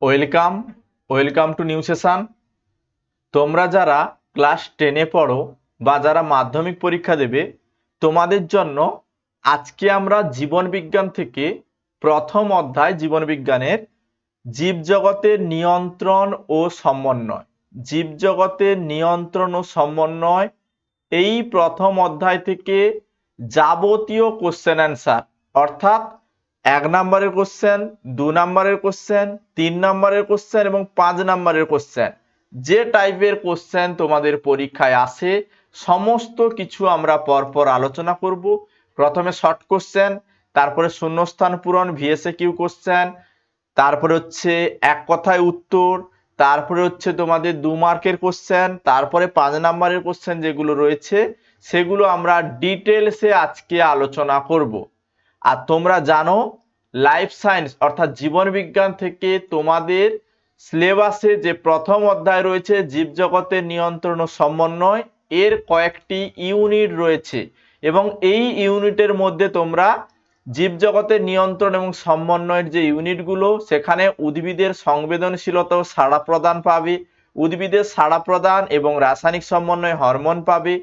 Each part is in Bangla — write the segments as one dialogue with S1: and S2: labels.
S1: Welcome welcome to new session. তোমরা যারা ক্লাস 10-এ পড়ো বা যারা মাধ্যমিক পরীক্ষা দেবে, তোমাদের জন্য আজকে আমরা জীবন বিজ্ঞান থেকে প্রথম অধ্যায় জীবন বিজ্ঞানের জীবজগতের নিয়ন্ত্রণ ও সমন্বয়, জীবজগতের নিয়ন্ত্রণ ও সমন্বয়, এই প্রথম অধ্যায় থেকে যাবতীয় কোশ্চেন অ্যান্সার, অর্থাৎ 1 নম্বরের কোশ্চেন, 2 নম্বরের কোশ্চেন, 3 নম্বরের কোশ্চেন এবং 5 নম্বরের কোশ্চেন, যে টাইপের কোশ্চেন তোমাদের পরীক্ষায় আসে সমস্ত কিছু আমরা পরপর আলোচনা করব। প্রথমে শর্ট কোশ্চেন, তারপরে শূন্যস্থান পূরণ ভিএসএ কিউ কোশ্চেন, তারপরে হচ্ছে এক কথায় উত্তর, তারপরে হচ্ছে তোমাদের 2 মার্কের কোশ্চেন, তারপরে 5 নম্বরের কোশ্চেন যেগুলো রয়েছে সেগুলো আমরা ডিটেলসে আজকে আলোচনা করব। আর তোমরা জানো লাইফ সায়েন্স অর্থাৎ জীবন বিজ্ঞান থেকে তোমাদের সিলেবাসে যে প্রথম অধ্যায় রয়েছে জীবজগতের নিয়ন্ত্রণ ও সমন্বয়, এর কয়েকটি ইউনিট রয়েছে এবং এই ইউনিটের মধ্যে তোমরা জীবজগতের নিয়ন্ত্রণ এবং সমন্বয়ের যে ইউনিটগুলো, সেখানে উদ্ভিদের সংবেদনশীলতা ও সাড়া প্রদান পাবে, উদ্ভিদের সাড়া প্রদান এবং রাসায়নিক সমন্বয়ে হরমোন পাবে,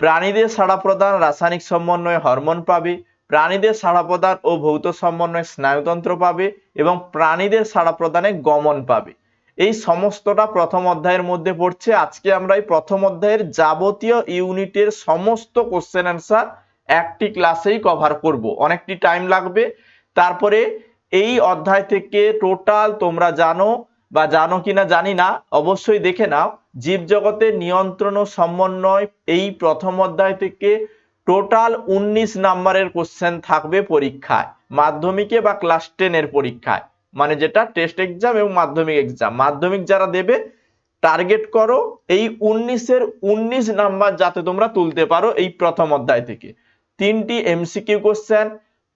S1: প্রাণীদের সাড়া প্রদান রাসায়নিক সমন্বয়ে হরমোন পাবে, প্রাণীদের সাড়া প্রদান ও ভৌত সমন্বয়ে স্নায়ুতন্ত্র পাবে এবং প্রাণীদের সাড়া প্রদানে গমন পাবে। এই সমস্তটা প্রথম অধ্যায়ের মধ্যে পড়ছে। আজকে আমরা এই প্রথম অধ্যায়ের যাবতীয় ইউনিটের সমস্ত কোশ্চেন অ্যান্সার একটি ক্লাসেই কভার করব, অনেকটি টাইম লাগবে। তারপরে এই অধ্যায় থেকে টোটাল তোমরা জানো বা জানো কিনা জানি না, অবশ্যই দেখে নাও, জীবজগতের নিয়ন্ত্রণ ও সমন্বয় এই প্রথম অধ্যায় থেকে টোটাল 19 নাম্বারের কোশ্চেন থাকবে পরীক্ষায়, মাধ্যমিকে বা ক্লাস 10-এর পরীক্ষায়, মানে যেটা টেস্ট এক্সাম এবং মাধ্যমিক এক্সাম। মাধ্যমিক যারা দেবে টার্গেট করো এই 19-এর 19 নাম্বার যাতে তোমরা তুলতে পারো এই প্রথম অধ্যায় থেকে। 3টি এমসিকিউ কোশ্চেন,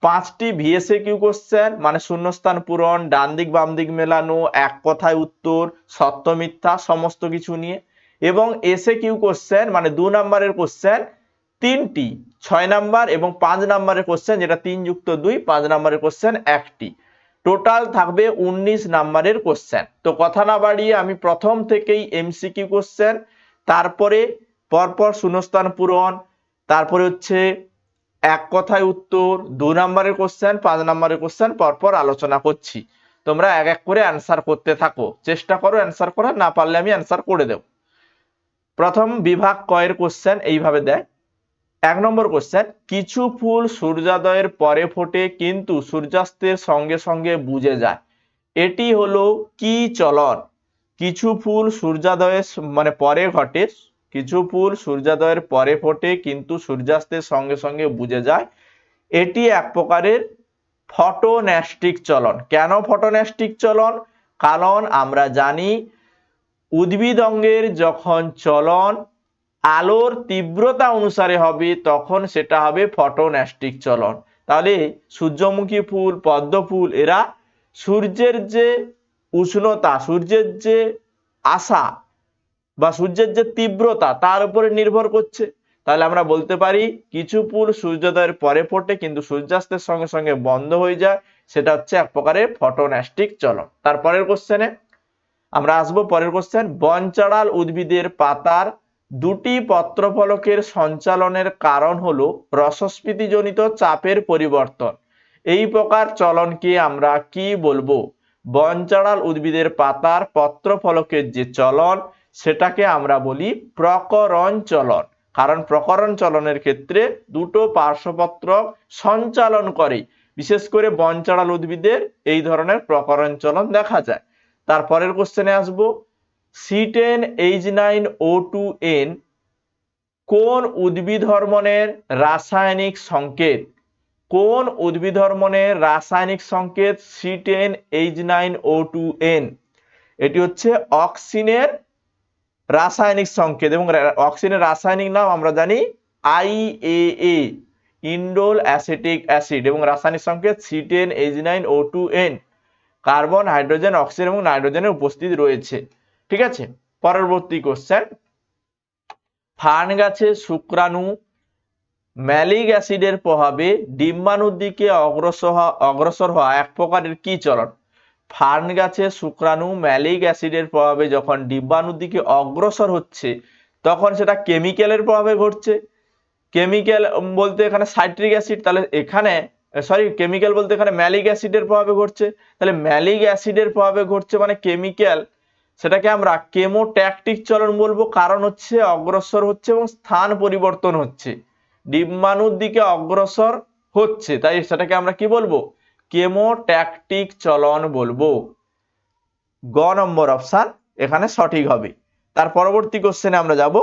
S1: 5টি ভিএসএ কিউ কোশ্চেন মানে শূন্যস্থান পূরণ, ডান দিক বাম দিক মেলানো, এক কথায় উত্তর, সত্য মিথ্যা সমস্ত কিছু নিয়ে, এবং এসএ কিউ কোশ্চেন মানে 2 নম্বরের কোশ্চেন 3টি, 6 নাম্বার এবং 5 নম্বরের কোশ্চেন যেটা 3 যুক্ত 2, 5 নম্বরের কোশ্চেন একটি, টোটাল থাকবে 19 নাম্বারের কোশ্চেন। তো কথা না বাড়িয়ে আমি প্রথম থেকেই এমসিকিউ কোশ্চেন, তারপরে পরপর শূন্যস্থান পূরণ, তারপরে হচ্ছে এক কথায় উত্তর, 2 নম্বরের কোশ্চেন, 5 নম্বরের কোশ্চেন পরপর আলোচনা করছি। তোমরা এক এক করে অ্যান্সার করতে থাকো, চেষ্টা করো অ্যান্সার করার, না পারলে আমি অ্যান্সার করে দেব। প্রথম বিভাগ কয়ের কোশ্চেন এইভাবে দেয়। 1 নম্বর কোশ্চেন, কিছু ফুল সূর্যোদয়ের পরে ফোটে কিন্তু সূর্যাস্তের সঙ্গে সঙ্গে বুঝে যায়, এটি হলো কি চলন? কিছু ফুল সূর্যোদয়ের মানে পরে ঘটে, কিছু ফুল সূর্যোদয়ের পরে ফোটে কিন্তু সূর্যাস্তের সঙ্গে সঙ্গে বুঝে যায়, এটি এক প্রকারের ফটোন্যাস্টিক চলন। কেন ফটোন্যাস্টিক চলন? কারণ আমরা জানি উদ্ভিদ অঙ্গের যখন চলন আলোর তীব্রতা অনুসারে হবে তখন সেটা হবে ফটোন্যাস্টিক চলন। তাহলে সূর্যমুখী ফুল, পদ্ম ফুল, এরা সূর্যের যে উষ্ণতা, সূর্যের যে আশা বা সূর্যের যে তীব্রতা তার উপরে নির্ভর করছে। তাহলে আমরা বলতে পারি কিছু ফুল সূর্যোদয়ের পরে ফোটে কিন্তু সূর্যাস্তের সঙ্গে সঙ্গে বন্ধ হয়ে যায়, সেটা হচ্ছে এক প্রকারের ফটোন্যাস্টিক চলন। তারপরের কোশ্চেনে আমরা আসবো, পরের কোশ্চেন, বনচাঁড়াল উদ্ভিদের পাতার 2টি পত্রফলকের সঞ্চালনের কারণ হলো রসস্ফীতিজনিত চাপের পরিবর্তন, এই প্রকার চলনকে আমরা কি বলবো? বনচাঁড়াল উদ্ভিদের পাতার পত্রফলকের যে চলন সেটাকে আমরা বলি প্রকরণ চলন, কারণ প্রকরণ চলনের ক্ষেত্রে 2টো পার্শ্বপত্রক সঞ্চালন করে, বিশেষ করে বনচাঁড়াল উদ্ভিদের এই ধরনের প্রকরণ চলন দেখা যায়। তারপরের কোশ্চেনে আসবো, C10H9O2N কোন উদ্ভিদ হরমোনের রাসায়নিক সংকেত? কোন উদ্ভিদ হরমোনের রাসায়নিক সংকেত C10H9O2N? এটি হচ্ছে অক্সিনের রাসায়নিক সংকেত এবং অক্সিনের রাসায়নিক নাম আমরা জানি IAA, ইন্ডোল অ্যাসিটিক অ্যাসিড, এবং রাসায়নিক সংকেত C10H9O2N। কার্বন, হাইড্রোজেন, অক্সিজেন এবং নাইট্রোজেনের উপস্থিতি রয়েছে। ঠিক আছে, পরবর্তী কোশ্চেন, ফার্ন গাছে শুক্রাণু ম্যালিক অ্যাসিডের প্রভাবে ডিম্বাণুর দিকে অগ্রসর হওয়া এক প্রকারের কি চলন? ফার্ন গাছে শুক্রাণু ম্যালিক অ্যাসিডের প্রভাবে যখন ডিম্বাণুর দিকে অগ্রসর হচ্ছে তখন সেটা কেমিক্যালের প্রভাবে ঘটছে। কেমিক্যাল বলতে এখানে সাইট্রিক অ্যাসিড, তাহলে এখানে কেমিক্যাল বলতে এখানে ম্যালিক অ্যাসিডের প্রভাবে ঘটছে। তাহলে ম্যালিক অ্যাসিডের প্রভাবে ঘটছে মানে কেমিক্যাল, সেটাকে আমরা কেমোট্যাকটিক চলন বলবো, কারণ হচ্ছে অগ্রসর হচ্ছে এবং স্থান পরিবর্তন হচ্ছে, ডিম্বাণুর দিকে অগ্রসর হচ্ছে, তাই সেটাকে আমরা কি বলবো? কেমোট্যাকটিক চলন বলবো। গ নম্বর অপশন এখানে সঠিক হবে। তার পরবর্তী কোশ্চেনে আমরা যাব।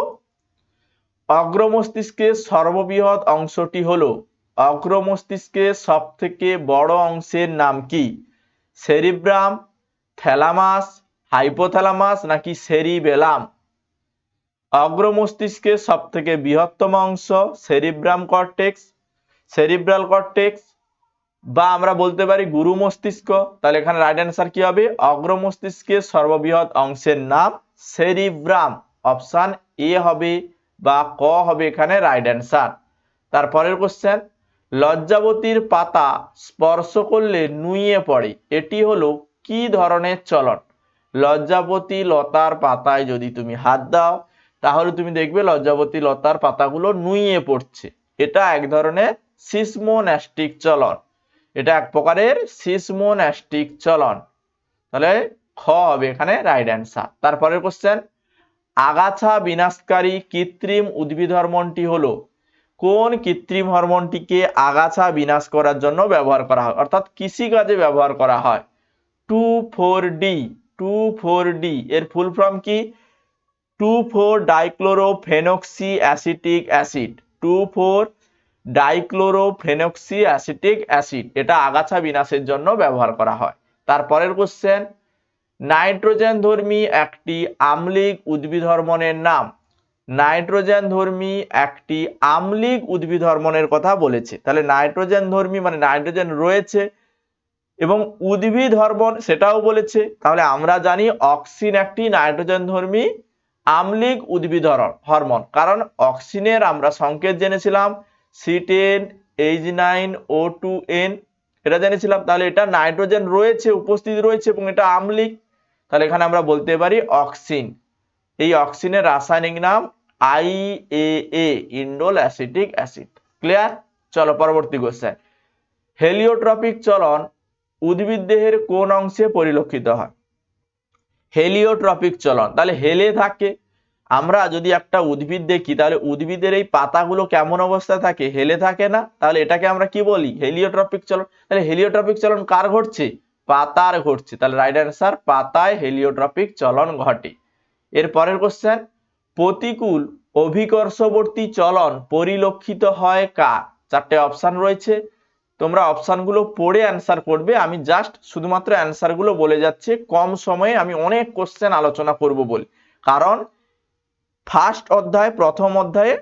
S1: অগ্রমস্তিষ্কের সর্ববৃহৎ অংশটি হলো, অগ্রমস্তিষ্কের সব থেকে বড় অংশের নাম কি? সেরিব্রাম, থ্যালামাস, হাইপোথ্যালামাস নাকি সেরিবেলাম? অগ্রমস্তিষ্কের সব থেকে বৃহত্তম অংশ সেরিব্রাম কর্টেক্স, সেরিব্রাল কর্টেক্স, বা আমরা বলতে পারি গুরু মস্তিষ্ক। তাহলে এখানে রাইট অ্যান্সার কি হবে? অগ্রমস্তিষ্কের সর্ববৃহৎ অংশের নাম সেরিব্রাম। অপশন এ হবে বা ক হবে এখানে রাইট অ্যান্সার। তারপরের কোশ্চেন, লজ্জাবতীর পাতা স্পর্শ করলে নুয়ে পড়ে, এটি হলো কি ধরনের চলন? লজ্জাবতী লতার পাতায় যদি তুমি হাত দাও তাহলে তুমি দেখবে লজ্জাবতী লতার পাতাগুলো নুয়ে পড়ছে, এটা এক ধরনের সিসমোন্যাস্টিক চলন, এটা এক প্রকারের সিসমোন্যাস্টিক চলন। তাহলে খ হবে এখানে রাইট অ্যান্সার। তারপরের কোশ্চেন, আগাছা বিনাশকারী কৃত্রিম উদ্ভিদ হরমোনটি হলো, কোন কৃত্রিম হরমোনটিকে আগাছা বিনাশ করার জন্য ব্যবহার করা হয়, অর্থাৎ কৃষিকাজে ব্যবহার করা হয়? 2,4-D, 2,4-D এর ফুল ফর্ম কি? 2,4-ডাইক্লোরোফেনক্সি অ্যাসিটিক অ্যাসিড, 2,4-ডাইক্লোরোফেনক্সি অ্যাসিটিক অ্যাসিড, এটা আগাছা বিনাশের জন্য ব্যবহার করা হয়। তারপরের কোশ্চেন, নাইট্রোজেন ধর্মী একটি আম্লিক উদ্ভিদ হরমোনের নাম। নাইট্রোজেন ধর্মী একটি আম্লিক উদ্ভিদ হরমোনের কথা বলেছে, তাহলে নাইট্রোজেন ধর্মী মানে নাইট্রোজেন রয়েছে এবং উদ্ভিদ হরমোন সেটাও বলেছে, তাহলে আমরা জানি অক্সিন একটি নাইট্রোজেন ধর্মী আম্লিক উদ্ভিদ হরমোন, কারণ অক্সিনের আমরা সংকেত জেনেছিলাম C10H9O2N, এটা জেনেছিলাম। তাহলে এটা নাইট্রোজেন রয়েছে, উপস্থিত রয়েছে এবং এটা আম্লিক, তাহলে এখানে আমরা বলতে পারি অক্সিন। এই অক্সিনের রাসায়নিক নাম IAA, indole acetic acid. Clear? চলো পরবর্তী কোশ্চেন, হেলিওট্রপিক চলন উদ্ভিদ দেহের কোন অংশে পরিলক্ষিত হয়? হেলিওট্রপিক চলন, তাহলে হেলে থাকে, আমরা যদি একটা উদ্ভিদ দেখি তাহলে উদ্ভিদের এই পাতাগুলো কেমন অবস্থায় থাকে? হেলে থাকে না, তাহলে এটাকে আমরা কি বলি? হেলিওট্রপিক চলন। তাহলে হেলিওট্রপিক চলন কার ঘটছে? পাতার ঘটছে, তাহলে রাইট অ্যান্সার পাতায় হেলিওট্রপিক চলন ঘটে। এর পরের কোশ্চেন, প্রতিকূল অভিকর্ষবর্তী চলন পরিলক্ষিত হয় কার? চারটে অপশন রয়েছে, তোমরা অপশনগুলো পড়ে অ্যান্সার করবে, আমি জাস্ট শুধুমাত্র অ্যান্সারগুলো বলে যাচ্ছি, কম সময়ে আমি অনেক কোশ্চেন আলোচনা করব বলে, কারণ ফার্স্ট অধ্যায় প্রথম অধ্যায়ে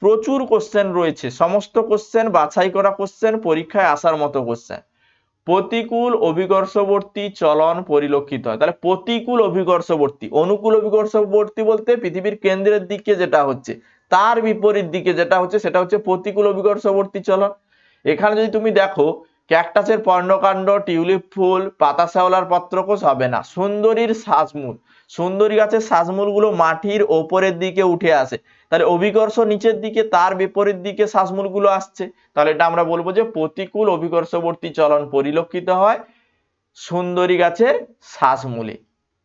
S1: প্রচুর কোশ্চেন রয়েছে, সমস্ত কোশ্চেন বাছাই করা কোশ্চেন, পরীক্ষায় আসার মতো কোশ্চেন। প্রতিকূল অভিকর্ষবর্তী চলন পরিলক্ষিত হয়, তাহলে প্রতিকূল অভিকর্ষবর্তী, অনুকূল অভিকর্ষবর্তী বলতে পৃথিবীর কেন্দ্রের দিকে যেটা হচ্ছে, তার বিপরীত দিকে যেটা হচ্ছে সেটা হচ্ছে প্রতিকূল অভিকর্ষবর্তী চলন। এখানে যদি তুমি দেখো ক্যাকটাসের পর্ণকাণ্ড, টিউলিপ ফুল, পাতা শ্যাওলার পত্রকোষ হবে না, সুন্দরীর শ্বাসমূল, সুন্দরী গাছের শ্বাসমূলগুলো মাটির ওপরের দিকে উঠে আসে, তাহলে অভিকর্ষ নিচের দিকে, তার বিপরীত দিকে শ্বাসমূলগুলো আসছে, তাহলে এটা আমরা বলবো যে প্রতিকূল অভিকর্ষবর্তী চলন পরিলক্ষিত হয় সুন্দরী গাছের শ্বাসমূলে।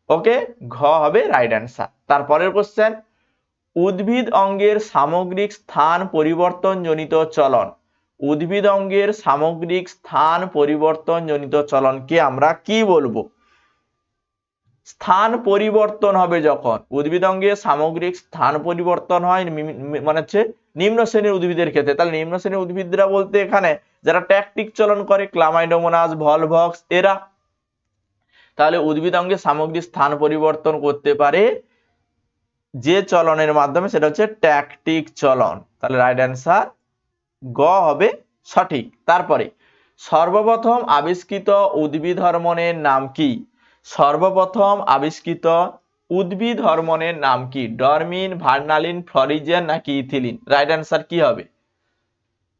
S1: ওকে, ঘ হবে রাইট অ্যান্সার। তারপরের কোশ্চেন, উদ্ভিদ অঙ্গের সামগ্রিক স্থান পরিবর্তন জনিত চলন, উদ্ভিদ অঙ্গের সামগ্রিক স্থান পরিবর্তন জনিত চলনকে আমরা কি বলবো? স্থান পরিবর্তন হবে যখন উদ্ভিদ অঙ্গের সামগ্রিক স্থান পরিবর্তন হয়, মানে হচ্ছে নিম্ন শ্রেণীর উদ্ভিদের ক্ষেত্রে, তাহলে নিম্ন শ্রেণীর উদ্ভিদরা বলতে এখানে যারা ট্যাকটিক চলন করে, ক্লামাইডোমোনাস, ভলভক্স এরা, তাহলে উদ্ভিদ অঙ্গের সামগ্রিক স্থান পরিবর্তন করতে পারে যে চলনের মাধ্যমে, সেটা হচ্ছে ট্যাকটিক চলন, তাহলে রাইট অ্যান্সার গ হবে সঠিক। তারপরে সর্বপ্রথম আবিষ্কৃত উদ্ভিদ হরমোনের নাম কি? সর্বপ্রথম আবিষ্কৃত উদ্ভিদ হরমোনের নাম কি? ডরমিন, ভার্নালিন, ফ্লোরিজেন নাকি ইথিলিন? রাইট অ্যান্সার কি হবে?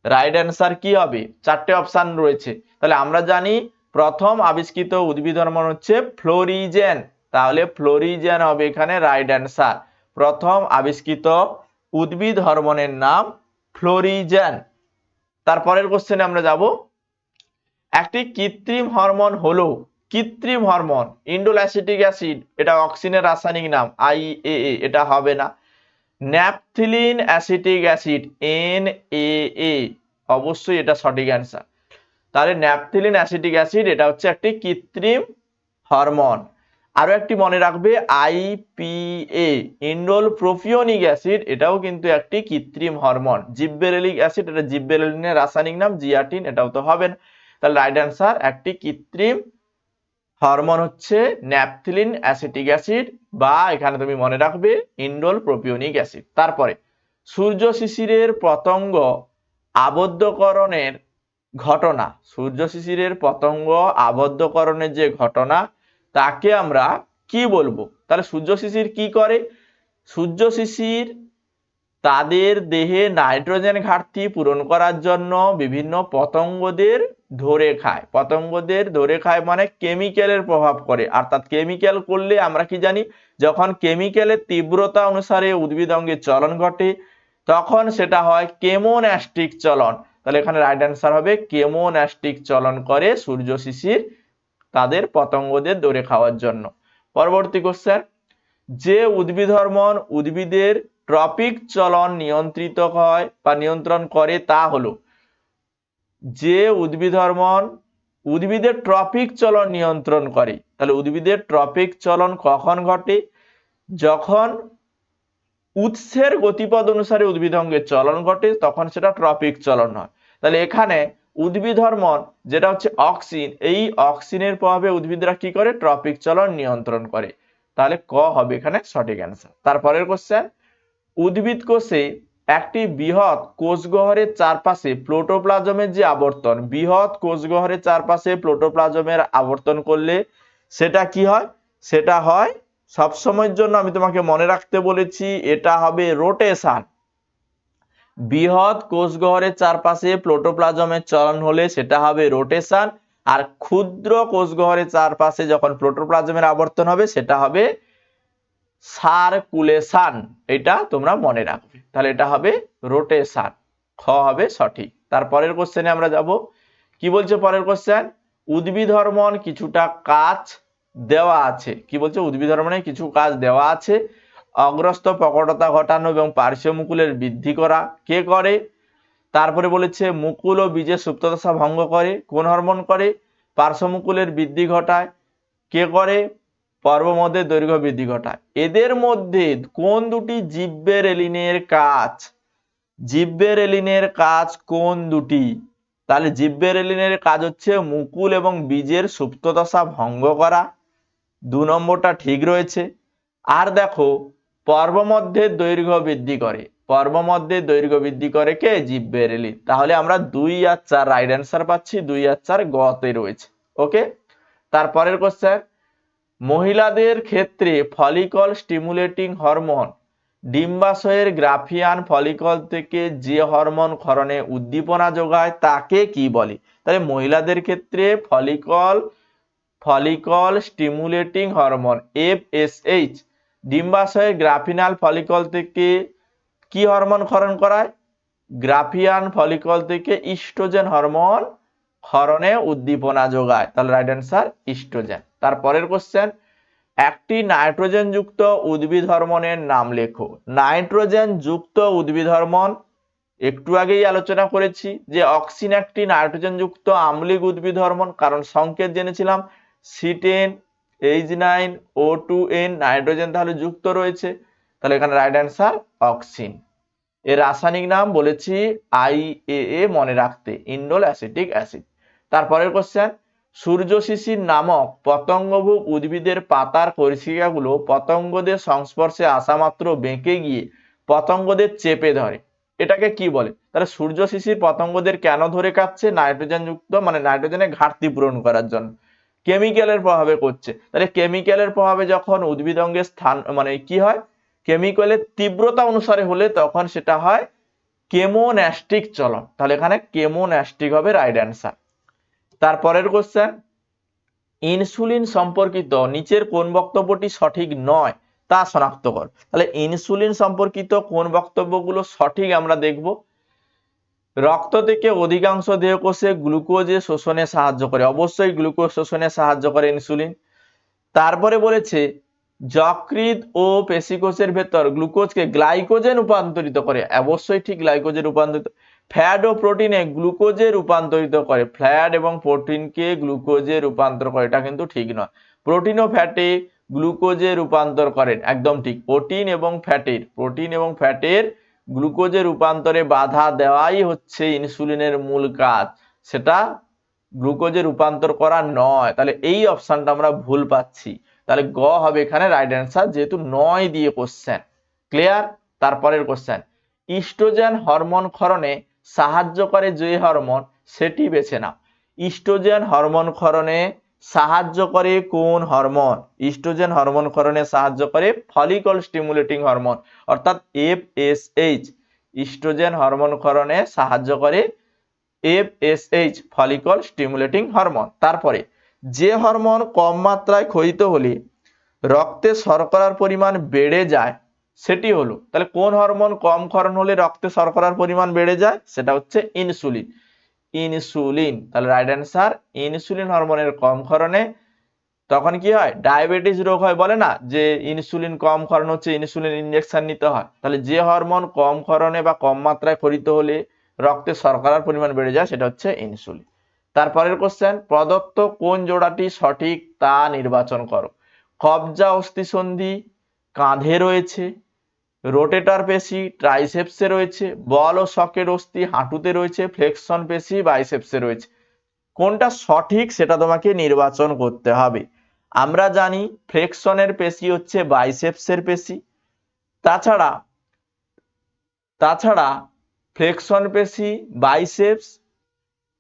S1: রাইট অ্যান্সার কি হবে? চারটে অপশন রয়েছে, তাহলে আমরা জানি প্রথম আবিষ্কৃত উদ্ভিদ হরমোন হচ্ছে ফ্লোরিজেন, তাহলে ফ্লোরিজেন হবে এখানে রাইট অ্যান্সার। প্রথম আবিষ্কৃত উদ্ভিদ হরমোনের নাম ফ্লোরিজেন। তারপরের কোশ্চেনে আমরা যাব, একটি কৃত্রিম হরমোন হলো, কৃত্রিম হরমোন ইন্ডোল অ্যাসিটিক অ্যাসিড, এটা অক্সিনের রাসায়নিক নাম IAA, এটা হবে না। ন্যাপথিলিন অ্যাসিটিক অ্যাসিড NAA, অবশ্যই এটা সঠিক অ্যান্সার। তাহলে ন্যাপথিলিন অ্যাসিটিক অ্যাসিড এটা হচ্ছে একটি কৃত্রিম হরমোন। আরো একটি মনে রাখবে IPA ইন্ডোল প্রোপিওনিক অ্যাসিড, এটাও কিন্তু একটি কৃত্রিম হরমোন। জিববেরেলিক অ্যাসিড, এটা জিববেরেলিনের রাসায়নিক নাম জিয়াটিন, এটাও তো হবে না। তাহলে রাইট অ্যান্সার একটি কৃত্রিম হরমোন হচ্ছে ন্যাপথিলিন অ্যাসিটিক অ্যাসিড, বা এখানে তুমি মনে রাখবে ইন্ডোল প্রোপিওনিক অ্যাসিড। তারপরে সূর্য শিশিরের পতঙ্গ আবদ্ধকরণের ঘটনা, সূর্য শিশিরের পতঙ্গ আবদ্ধকরণের যে ঘটনা তাকে আমরা কি বলবো? তাহলে সূর্য শিশির কি করে? সূর্য শিশির তাদের দেহে নাইট্রোজেন ঘাটতি পূরণ করার জন্য বিভিন্ন পতঙ্গদের ধরে খায়। পতঙ্গদের ধরে খায় মানে কেমিক্যালের প্রভাব করে, অর্থাৎ কেমিক্যাল করলে আমরা কি জানি, যখন কেমিক্যালের তীব্রতা অনুসারে উদ্ভিদ অঙ্গে চলন ঘটে তখন সেটা হয় কেমোন্যাস্টিক চলন। তাহলে এখানে রাইট অ্যান্সার হবে কেমোন্যাস্টিক চলন করে সূর্য শিশির তাদের পতঙ্গদের ধরে খাওয়ার জন্য। পরবর্তী কোশ্চেন, যে উদ্ভিদ হরমোন উদ্ভিদের ট্রপিক চলন নিয়ন্ত্রিত হয় বা নিয়ন্ত্রণ করে তা হলো, যে উদ্ভিদ হরমোন উদ্ভিদের ট্রপিক চলন নিয়ন্ত্রণ করে, তাহলে উদ্ভিদের ট্রপিক চলন কখন ঘটে? যখন উৎসের গতিপথ অনুসারে উদ্ভিদ অঙ্গের চলন ঘটে তখন সেটা ট্রপিক চলন হয়। তাহলে এখানে উদ্ভিদ হরমোন যেটা হচ্ছে অক্সিন, এই অক্সিনের প্রভাবে উদ্ভিদরা কি করে? ট্রপিক চলন নিয়ন্ত্রণ করে। তাহলে ক হবে এখানে সঠিক অ্যান্সার। তারপরের কোশ্চেন, উদ্ভিদ কোষে একটি বৃহৎ কোষগহ্বরের চারপাশে প্রোটোপ্লাজমের যে আবর্তন, বৃহৎ কোষগহ্বরের চারপাশে প্রোটোপ্লাজমের আবর্তন করলে সেটা কি হয়? সেটা হয় সবসময়ের জন্য আমি তোমাকে মনে রাখতে বলেছি, এটা হবে রোটেশন। বৃহৎ কোষগহ্বরের চারপাশে প্রোটোপ্লাজমের চলন হলে সেটা হবে রোটেশন, আর ক্ষুদ্র কোষগহ্বরের চারপাশে যখন প্রোটোপ্লাজমের আবর্তন হবে সেটা হবে সার্কুলেশন। এটা তোমরা মনে রাখবে। তাহলে এটা হবে রোটেশন, খ হবে সঠিক। তারপরের কোশ্চেনে আমরা যাব, কি বলছে পরের কোশ্চেন, উদ্ভিদ হরমোন কিছুটা কাজ দেওয়া আছে। কি বলছে? উদ্ভিদ হরমোনে কিছু কাজ দেওয়া আছে। অগ্রস্ত প্রকটতা ঘটানো এবং পার্শ্ব মুকুলের বৃদ্ধি করা। কে করে? তারপরে বলেছে মুকুল ও বীজের সুপ্তদশা ভঙ্গ করে। কোন হরমোন করে? পার্শ্ব মুকুলের বৃদ্ধি ঘটায়। কে করে? পর্বমধ্যে দৈর্ঘ্য বৃদ্ধি ঘটায়। এদের মধ্যে কোন দুটি জিববেরেলিনের কাজ? জিববেরেলিনের কাজ কোন দুটি? তাহলে জিববেরেলিনের কাজ হচ্ছে মুকুল এবং বীজের সুপ্তদশা ভঙ্গ করা, 2 নম্বরটা ঠিক রয়েছে। আর দেখো পর্বমধ্যের দৈর্ঘ্য বৃদ্ধি করে, পর্বমধ্যের দৈর্ঘ্য বৃদ্ধি করে কে? জিববেরেলিন। তাহলে আমরা 2 আর 4 রাইট অ্যান্সার পাচ্ছি, 2 আর 4 গ তে রয়েছে। ওকে, তারপরের কোশ্চেন, মহিলাদের ক্ষেত্রে ফলিকল স্টিমুলেটিং হরমোন ডিম্বাশয়ের গ্রাফিয়ান ফলিকল থেকে যে হরমোন ক্ষরণে উদ্দীপনা যোগায় তাকে কি বলে? তাহলে মহিলাদের ক্ষেত্রে ফলিকল স্টিমুলেটিং হরমোন FSH ডিম্বাশয়ের গ্রাফিনাল ফলিকল থেকে কি হরমোন ক্ষরণ করায়? গ্রাফিয়ান ফলিকল থেকে ইস্ট্রোজেন হরমোন ক্ষরণে উদ্দীপনা যোগায়। তাহলে রাইট অ্যান্সার ইস্ট্রোজেন। তারপরের কোশ্চেন, একটি নাইট্রোজেন যুক্ত উদ্ভিদ হরমোনের নাম লেখো। নাইট্রোজেন যুক্ত উদ্ভিদ হরমোন একটু আগেই আলোচনা করেছি যে অক্সিন একটি নাইট্রোজেন যুক্ত আম্লিক উদ্ভিদ হরমোন, কারণ সংকেত জেনেছিলাম C10 H9 O2N, নাইট্রোজেন তাহলে যুক্ত রয়েছে। তাহলে এখানে রাইট অ্যান্সার অক্সিন। এর রাসায়নিক নাম বলেছি IAA, মনে রাখতে, ইন্ডোল অ্যাসিটিক অ্যাসিড। তারপরের কোশ্চেন, সূর্য শিশির নামক পতঙ্গভুক উদ্ভিদের পাতার কর্ষিকাগুলো পতঙ্গদের সংস্পর্শে আসা মাত্র বেঁকে গিয়ে পতঙ্গদের চেপে ধরে, এটাকে কি বলে? তাহলে সূর্য শিশির পতঙ্গদের কেন ধরে খাচ্ছে? নাইট্রোজেন যুক্ত, মানে নাইট্রোজেনের ঘাটতি পূরণ করার জন্য, কেমিক্যালের প্রভাবে করছে। তাহলে কেমিক্যালের প্রভাবে যখন উদ্ভিদ অঙ্গের স্থান মানে কি হয়, কেমিক্যালের তীব্রতা অনুসারে হলে তখন সেটা হয় কেমোন্যাস্টিক চলন। তাহলে এখানে কেমোন্যাস্টিক হবে রাইট অ্যান্সার। তারপরের কোশ্চেন, ইনসুলিন সম্পর্কিত নিচের কোন বক্তব্যটি সঠিক নয় তা শনাক্ত কর। তাহলে ইনসুলিন সম্পর্কিত কোন বক্তব্যগুলো সঠিক আমরা দেখব। রক্ত থেকে অধিকাংশ দেহকোষে গ্লুকোজে শোষণে সাহায্য করে, অবশ্যই গ্লুকোজ শোষণে সাহায্য করে ইনসুলিন। তারপরে বলেছে যকৃৎ ও পেশিকোষের ভেতর গ্লুকোজকে গ্লাইকোজে রূপান্তরিত করে, অবশ্যই ঠিক গ্লাইকোজে রূপান্তরিত। ফ্যাট ও প্রোটিনে গ্লুকোজে রূপান্তরিত করে, ফ্যাট এবং প্রোটিনকে গ্লুকোজে রূপান্তর করে, এটা কিন্তু ঠিক নয়। প্রোটিন ও ফ্যাটে গ্লুকোজে রূপান্তর করেন, একদম ঠিক। প্রোটিন এবং ফ্যাটের গ্লুকোজে রূপান্তরে বাধা দেওয়াই হচ্ছে ইনসুলিনের মূল কাজ, সেটা গ্লুকোজে রূপান্তর করা নয়। তাহলে এই অপশনটা আমরা ভুল পাচ্ছি, তাহলে গ হবে এখানে রাইট অ্যান্সার, যেহেতু 9 দিয়ে কোশ্চেন। ক্লিয়ার? তারপরের কোশ্চেন, ইস্ট্রোজেন হরমোন ক্ষরণে সাহায্য করে যে হরমোন সেটি বেছে নাও। ইস্ট্রোজেন হরমোন ক্ষরণে সাহায্য করে কোন হরমোন? ইস্ট্রোজেন হরমোন ক্ষরণে সাহায্য করে ফলিকল স্টিমুলেটিং হরমোন, অর্থাৎ FSH। ইস্ট্রোজেন হরমোন ক্ষরণে সাহায্য করে FSH, ফলিকল স্টিমুলেটিং হরমোন। তারপরে যে হরমোন কম মাত্রায় ক্ষয়িত হলে রক্তে শর্করার পরিমাণ বেড়ে যায় সেটি হলো, তাহলে কোন হরমোন কম ক্ষরণ হলে রক্তে শর্করার পরিমাণ বেড়ে যায়? সেটা হচ্ছে ইনসুলিন। ইনসুলিন, তাহলে রাইট অ্যান্সার ইনসুলিন হরমোনের কম ক্ষরণে তখন কি হয়? ডায়াবেটিস রোগ হয়, বলে না যে ইনসুলিন কম ক্ষরণ হচ্ছে, ইনসুলিন ইনজেকশন নিতে হয়। তাহলে যে হরমোন কম ক্ষরণে বা কম মাত্রায় ক্ষরিত হলে রক্তে শর্করার পরিমাণ বেড়ে যায় সেটা হচ্ছে ইনসুলিন। তারপরের কোশ্চেন, প্রদত্ত কোন জোড়াটি সঠিক তা নির্বাচন করো। কবজা অস্থিসন্ধি কাঁধে রয়েছে, রোটেটর পেশি ট্রাইসেপসে রয়েছে, বল ও সকেট অস্থি হাঁটুতে রয়েছে, ফ্লেক্সন পেশি বাইসেপসে রয়েছে। কোনটা সঠিক সেটা তোমাকে নির্বাচন করতে হবে। আমরা জানি ফ্লেক্সনের পেশি হচ্ছে বাইসেপসের পেশি। তাছাড়া তাছাড়া ফ্লেক্সন পেশি, বাইসেপস,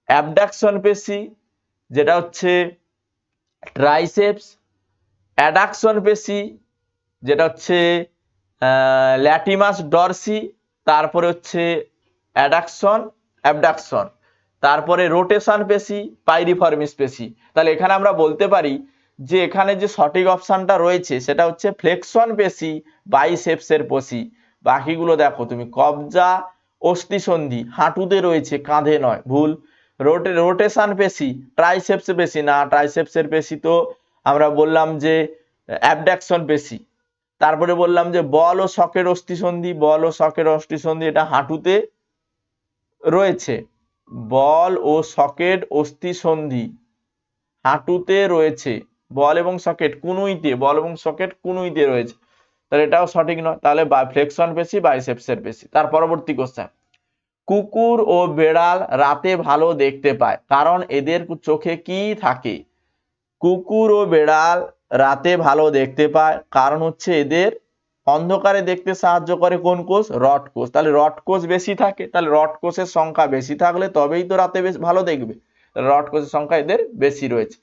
S1: অ্যাবডাকশন পেশি যেটা হচ্ছে ট্রাইসেপস, অ্যাডাকশন পেশি যেটা হচ্ছে ল্যাটিমাস ডরসি, তারপরে হচ্ছে অ্যাডাকশন অ্যাবডাকশন, তারপরে রোটেশন পেশি, পাইরিফর্মিস পেশি। তাহলে এখানে আমরা বলতে পারি যে এখানে যে সঠিক অপশনটা রয়েছে সেটা হচ্ছে ফ্লেক্সন পেশি বাইসেপসের পেশি। বাকিগুলো দেখো তুমি, কবজা অস্থিসন্ধি হাঁটুতে রয়েছে, কাঁধে নয়, ভুল। রোটেশন পেশি ট্রাইসেপস পেশি না, ট্রাইসেপসের পেশি তো আমরা বললাম যে অ্যাবডাকশন পেশি। তারপরে বললাম যে বল ও সকেট অস্থিসন্ধি এটা হাঁটুতে রয়েছে, বল ও সকেট অস্থিসন্ধি হাঁটুতে রয়েছে, বল এবং সকেট কুনুইতে রয়েছে, তাহলে এটাও সঠিক নয়। তাহলে ফ্লেক্সন পেশি বাইসেপসের পেশি। তার পরবর্তী কোশ্চেন, কুকুর ও বেড়াল রাতে ভালো দেখতে পায় কারণ এদের চোখে কি থাকে? কুকুর ও বেড়াল রাতে ভালো দেখতে পায় কারণ হচ্ছে এদের অন্ধকারে দেখতে সাহায্য করে কোন কোষ? রড কোষ। তাহলে রড কোষ বেশি থাকে, তাহলে রড কোষের সংখ্যা বেশি থাকলে তবেই তো রাতে বেশ ভালো দেখবে, রড কোষের সংখ্যা এদের বেশি রয়েছে।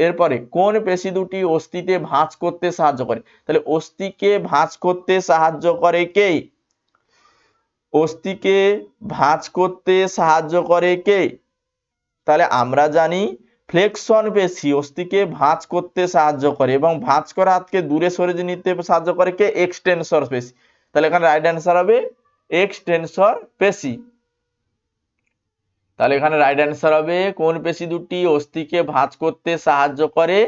S1: এরপরে কোন পেশি দুটি অস্থিতে ভাঁজ করতে সাহায্য করে? তাহলে অস্থিকে ভাঁজ করতে সাহায্য করে কে? অস্থিকে ভাঁজ করতে সাহায্য করে কে? তাহলে আমরা জানি ফ্লেক্সন পেশি অস্থিকে ভাঁজ করতে সাহায্য করে, এবং ভাঁজ করা হাতকে দূরে সরে নিতে সাহায্য করে কে? এক্সটেনসর পেশি। তাহলে এখানে রাইট অ্যান্সার হবে এক্সটেনসর পেশি। তাহলে এখানে রাইট অ্যান্সার হবে কোন পেশি দুটি অস্থিকে ভাঁজ করতে সাহায্য করে?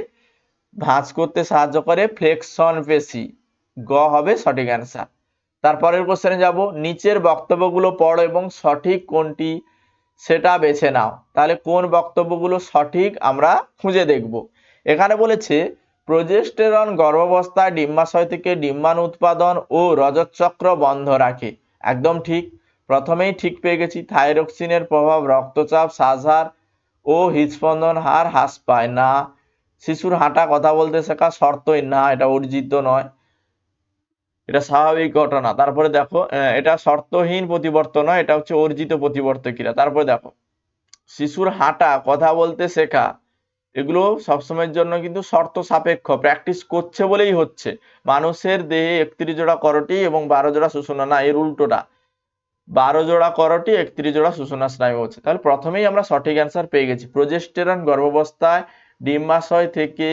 S1: ফ্লেক্সন পেশি। গ হবে সঠিক অ্যান্সার। তারপরের কোশ্চেনে যাব, নিচের বক্তব্যগুলো পড়ো এবং সঠিক কোনটি সেটা বেছে নাও। তাহলে কোন বক্তব্যগুলো সঠিক আমরা খুঁজে দেখব। এখানে বলেছে প্রোজেস্টেরন গর্ভাবস্থায় ডিম্বাশয় থেকে ডিম্বাণু উৎপাদন ও রজতচক্র বন্ধ রাখে, একদম ঠিক, প্রথমেই ঠিক পেয়ে গেছি। থাইরক্সিনের প্রভাব রক্তচাপ, শ্বাসহার ও হৃদস্পন্দন হার হ্রাস পায় না। শিশুর হাঁটা কথা বলতে শেখা শর্তই না, এটা অর্জিত নয়, এটা স্বাভাবিক ঘটনা। তারপরে দেখো এটা শর্তহীন প্রতিবর্তন নয়, এটা হচ্ছে অর্জিত প্রতিবর্ত ক্রিয়া। তারপরে দেখো শিশুর হাঁটা কথা বলতে শেখা এগুলো সবসময়ের জন্য কিন্তু শর্ত সাপেক্ষ, প্র্যাকটিস করছে বলেই হচ্ছে। মানুষের দেহে 31 জোড়া করটি এবং 12 জোড়া সুষুম্না, না এর উল্টোটা, 12 জোড়া করটি 31 জোড়া সুষুম্না স্নায়ু হচ্ছে। তাহলে প্রথমেই আমরা সঠিক অ্যান্সার পেয়ে গেছি, প্রোজেস্টেরন গর্ভাবস্থায় ডিম্বাশয় থেকে